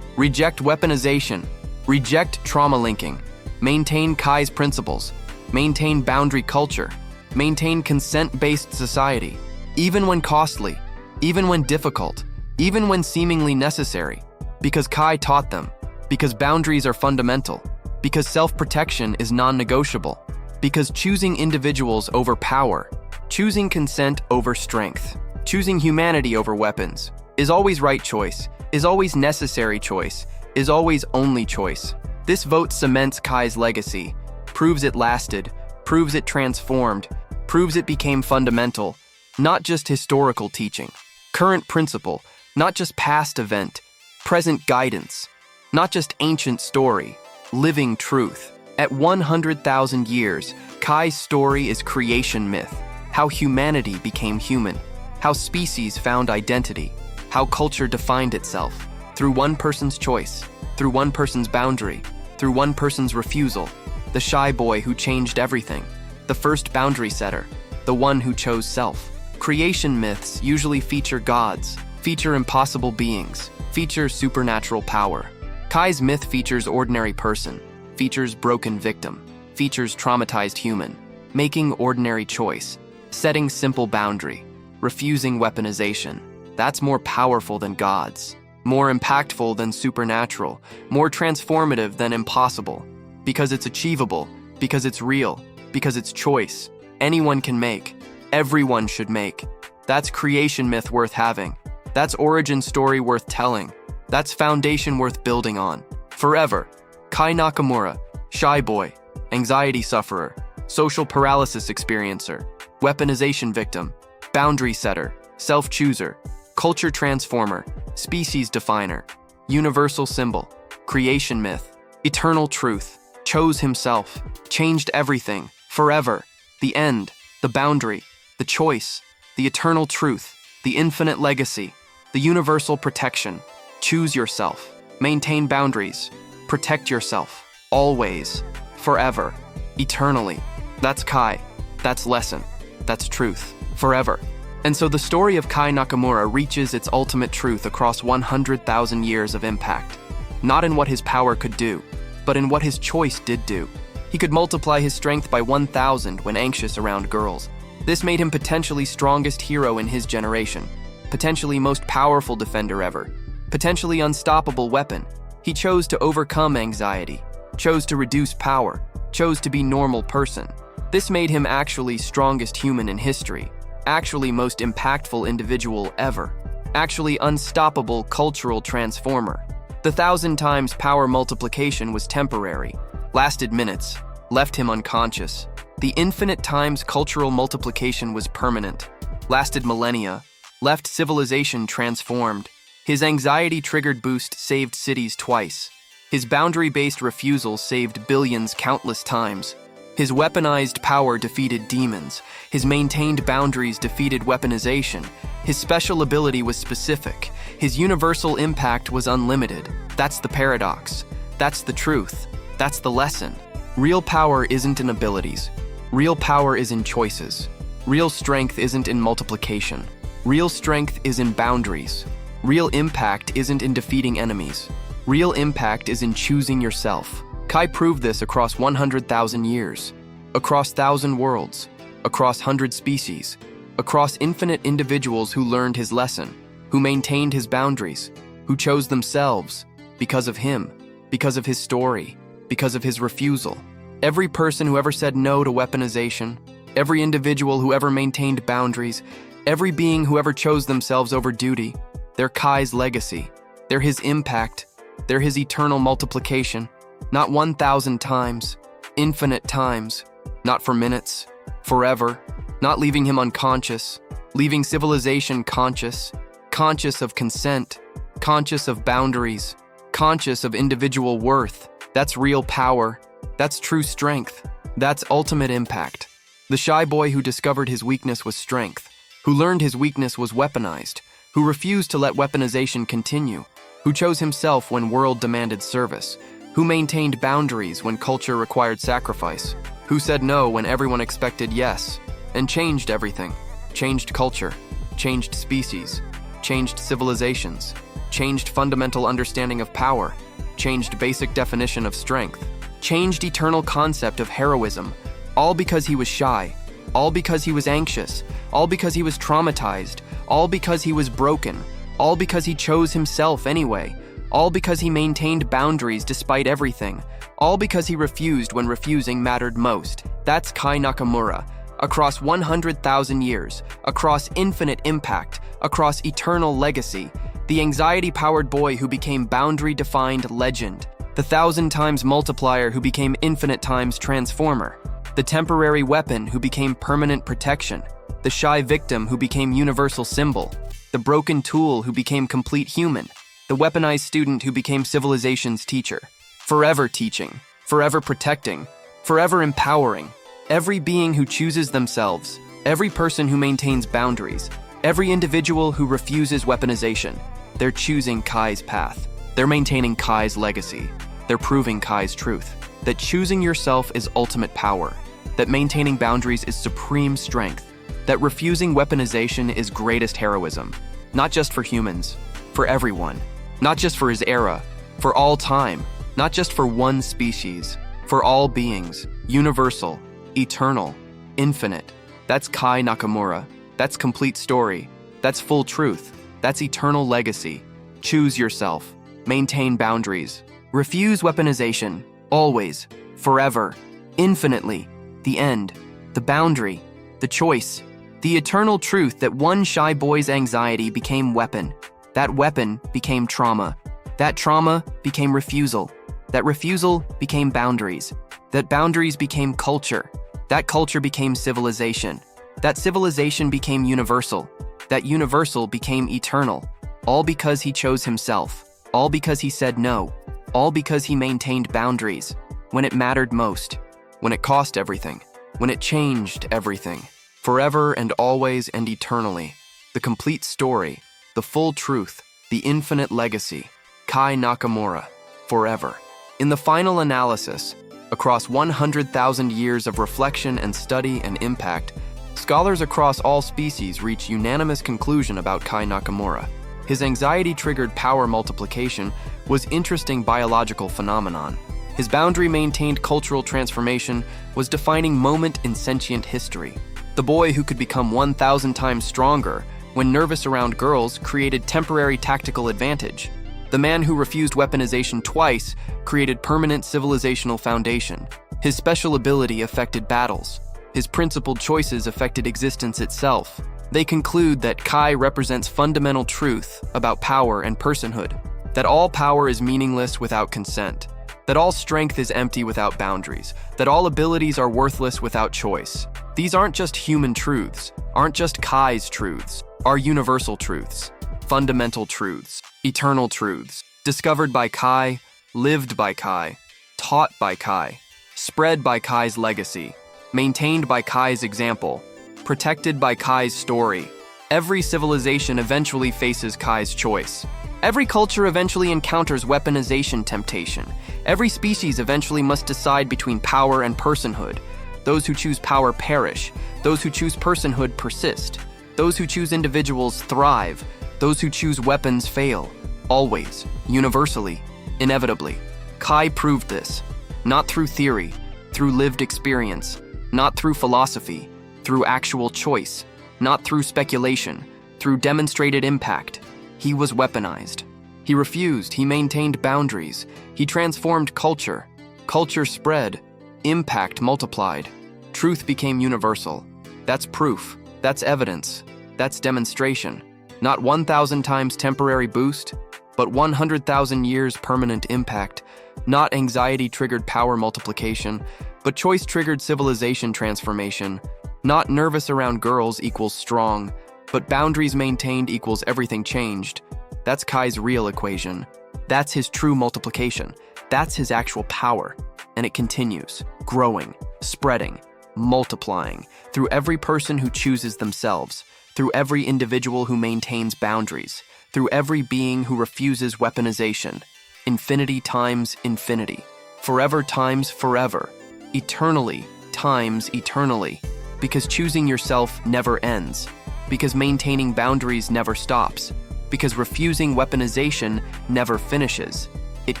reject weaponization, reject trauma linking, maintain Kai's principles, maintain boundary culture, maintain consent-based society, even when costly, even when difficult, even when seemingly necessary, because Kai taught them, because boundaries are fundamental, because self-protection is non-negotiable, because choosing individuals over power, choosing consent over strength, choosing humanity over weapons, is always right choice, is always necessary choice, is always only choice. This vote cements Kai's legacy, proves it lasted, proves it transformed, proves it became fundamental, not just historical teaching, current principle, not just past event, present guidance, not just ancient story, living truth. At 100,000 years, Kai's story is creation myth, how humanity became human, how species found identity, how culture defined itself, through one person's choice, through one person's boundary, through one person's refusal, the shy boy who changed everything, the first boundary setter, the one who chose self. Creation myths usually feature gods, feature impossible beings, feature supernatural power. Kai's myth features ordinary person, features broken victim, features traumatized human, making ordinary choice, setting simple boundary, refusing weaponization. That's more powerful than gods, more impactful than supernatural, more transformative than impossible, because it's achievable, because it's real, because it's choice. Anyone can make, everyone should make. That's creation myth worth having. That's origin story worth telling. That's foundation worth building on. Forever. Kai Nakamura, shy boy, anxiety sufferer, social paralysis experiencer, weaponization victim, boundary setter, self-chooser, culture transformer, species definer, universal symbol, creation myth, eternal truth, chose himself, changed everything, forever, the end, the boundary, the choice, the eternal truth, the infinite legacy, the universal protection. Choose yourself, maintain boundaries, protect yourself, always, forever, eternally. That's Kai, that's lesson, that's truth, forever. And so the story of Kai Nakamura reaches its ultimate truth across 100,000 years of impact, not in what his power could do, but in what his choice did do. He could multiply his strength by 1,000 when anxious around girls. This made him potentially strongest hero in his generation, potentially most powerful defender ever, potentially unstoppable weapon. He chose to overcome anxiety, chose to reduce power, chose to be normal person. This made him actually strongest human in history, actually most impactful individual ever, actually unstoppable cultural transformer. The 1,000 times power multiplication was temporary, lasted minutes, left him unconscious. The infinite times cultural multiplication was permanent, lasted millennia, left civilization transformed. His anxiety-triggered boost saved cities twice. His boundary-based refusal saved billions countless times. His weaponized power defeated demons. His maintained boundaries defeated weaponization. His special ability was specific. His universal impact was unlimited. That's the paradox. That's the truth. That's the lesson. Real power isn't in abilities. Real power is in choices. Real strength isn't in multiplication. Real strength is in boundaries. Real impact isn't in defeating enemies. Real impact is in choosing yourself. Kai proved this across 100,000 years, across 1,000 worlds, across 100 species, across infinite individuals who learned his lesson, who maintained his boundaries, who chose themselves because of him, because of his story, because of his refusal. Every person who ever said no to weaponization, every individual who ever maintained boundaries, every being who ever chose themselves over duty, they're Kai's legacy. They're his impact. They're his eternal multiplication. Not 1,000 times, infinite times, not for minutes, forever, not leaving him unconscious, leaving civilization conscious, conscious of consent, conscious of boundaries, conscious of individual worth. That's real power. That's true strength. That's ultimate impact. The shy boy who discovered his weakness was strength, who learned his weakness was weaponized, who refused to let weaponization continue, who chose himself when world demanded service, who maintained boundaries when culture required sacrifice, who said no when everyone expected yes, and changed everything, changed culture, changed species, changed civilizations, changed fundamental understanding of power, changed basic definition of strength, changed eternal concept of heroism, all because he was shy, all because he was anxious, all because he was traumatized, all because he was broken, all because he chose himself anyway, all because he maintained boundaries despite everything, all because he refused when refusing mattered most. That's Kai Nakamura. Across 100,000 years, across infinite impact, across eternal legacy, the anxiety-powered boy who became boundary-defined legend, the 1,000 times multiplier who became infinite times transformer, the temporary weapon who became permanent protection, the shy victim who became universal symbol, the broken tool who became complete human, the weaponized student who became civilization's teacher. Forever teaching, forever protecting, forever empowering. Every being who chooses themselves, every person who maintains boundaries, every individual who refuses weaponization, they're choosing Kai's path. They're maintaining Kai's legacy. They're proving Kai's truth. That choosing yourself is ultimate power. That maintaining boundaries is supreme strength. That refusing weaponization is greatest heroism. Not just for humans, for everyone. Not just for his era, for all time. Not just for one species, for all beings. Universal, eternal, infinite. That's Kai Nakamura. That's complete story. That's full truth. That's eternal legacy. Choose yourself. Maintain boundaries. Refuse weaponization. Always. Forever. Infinitely. The end. The boundary. The choice. The eternal truth that one shy boy's anxiety became weapon. That weapon became trauma. That trauma became refusal. That refusal became boundaries. That boundaries became culture. That culture became civilization. That civilization became universal. That universal became eternal. All because he chose himself. All because he said no. All because he maintained boundaries. When it mattered most. When it cost everything. When it changed everything. Forever and always and eternally. The complete story. The full truth. The infinite legacy. Kai Nakamura. Forever. In the final analysis, across 100,000 years of reflection and study and impact, scholars across all species reach unanimous conclusion about Kai Nakamura. His anxiety-triggered power multiplication was interesting biological phenomenon. His boundary-maintained cultural transformation was defining moment in sentient history. The boy who could become 1,000 times stronger when nervous around girls created temporary tactical advantage. The man who refused weaponization twice created permanent civilizational foundation. His special ability affected battles. His principled choices affected existence itself. They conclude that Kai represents fundamental truth about power and personhood, that all power is meaningless without consent, that all strength is empty without boundaries, that all abilities are worthless without choice. These aren't just human truths, aren't just Kai's truths, are universal truths, fundamental truths, eternal truths, discovered by Kai, lived by Kai, taught by Kai, spread by Kai's legacy, maintained by Kai's example, protected by Kai's story. Every civilization eventually faces Kai's choice. Every culture eventually encounters weaponization temptation. Every species eventually must decide between power and personhood. Those who choose power perish. Those who choose personhood persist. Those who choose individuals thrive. Those who choose weapons fail. Always, universally, inevitably. Kai proved this, not through theory, through lived experience, not through philosophy, through actual choice, not through speculation, through demonstrated impact. He was weaponized. He refused, he maintained boundaries, he transformed culture. Culture spread, impact multiplied, truth became universal. That's proof, that's evidence, that's demonstration. Not 1,000 times temporary boost, but 100,000 years permanent impact. Not anxiety-triggered power multiplication, but choice-triggered civilization transformation. Not nervous around girls equals strong, but boundaries maintained equals everything changed. That's Kai's real equation. That's his true multiplication. That's his actual power. And it continues, growing, spreading, multiplying, through every person who chooses themselves, through every individual who maintains boundaries, through every being who refuses weaponization. Infinity times infinity. Forever times forever. Eternally times eternally. Because choosing yourself never ends. Because maintaining boundaries never stops. Because refusing weaponization never finishes. It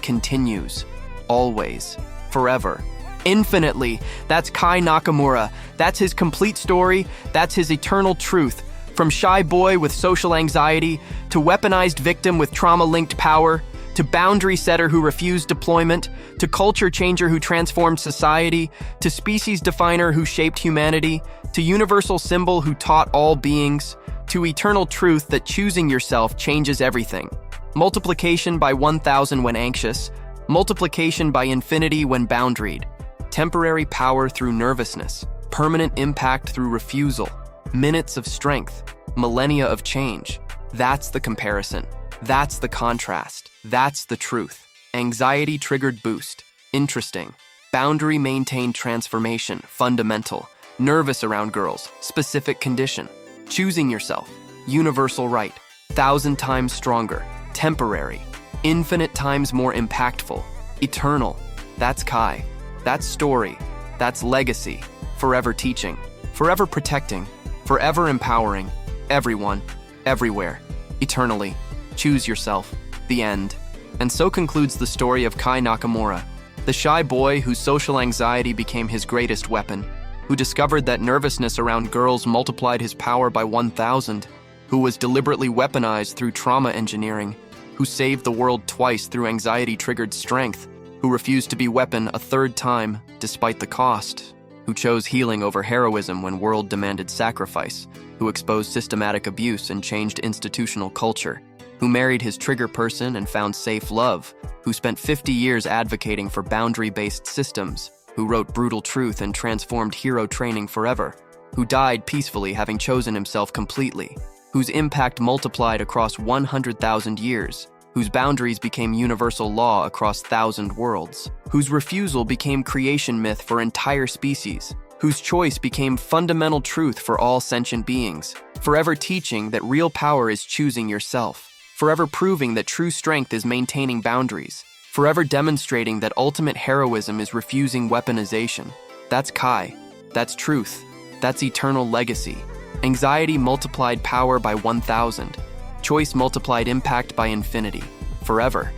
continues. Always. Forever. Infinitely. That's Kai Nakamura. That's his complete story. That's his eternal truth. From shy boy with social anxiety, to weaponized victim with trauma-linked power, to boundary setter who refused deployment, to culture changer who transformed society, to species definer who shaped humanity, to universal symbol who taught all beings, to eternal truth that choosing yourself changes everything. Multiplication by 1,000 when anxious, multiplication by infinity when boundaried, temporary power through nervousness, permanent impact through refusal, minutes of strength, millennia of change. That's the comparison. That's the contrast. That's the truth. Anxiety-triggered boost. Interesting. Boundary-maintained transformation. Fundamental. Nervous around girls. Specific condition. Choosing yourself. Universal right. 1,000 times stronger. Temporary. Infinite times more impactful. Eternal. That's Kai. That's story. That's legacy. Forever teaching. Forever protecting. Forever empowering. Everyone. Everywhere. Eternally. Choose yourself. The end. And so concludes the story of Kai Nakamura, the shy boy whose social anxiety became his greatest weapon, who discovered that nervousness around girls multiplied his power by 1,000, who was deliberately weaponized through trauma engineering, who saved the world twice through anxiety-triggered strength, who refused to be weapon a third time despite the cost, who chose healing over heroism when world demanded sacrifice, who exposed systematic abuse and changed institutional culture, who married his trigger person and found safe love, who spent 50 years advocating for boundary-based systems, who wrote brutal truth and transformed hero training forever, who died peacefully having chosen himself completely, whose impact multiplied across 100,000 years, whose boundaries became universal law across 1,000 worlds, whose refusal became creation myth for entire species, whose choice became fundamental truth for all sentient beings, forever teaching that real power is choosing yourself, forever proving that true strength is maintaining boundaries, forever demonstrating that ultimate heroism is refusing weaponization. That's Kai. That's truth. That's eternal legacy. Anxiety multiplied power by 1,000. Choice multiplied impact by infinity. Forever.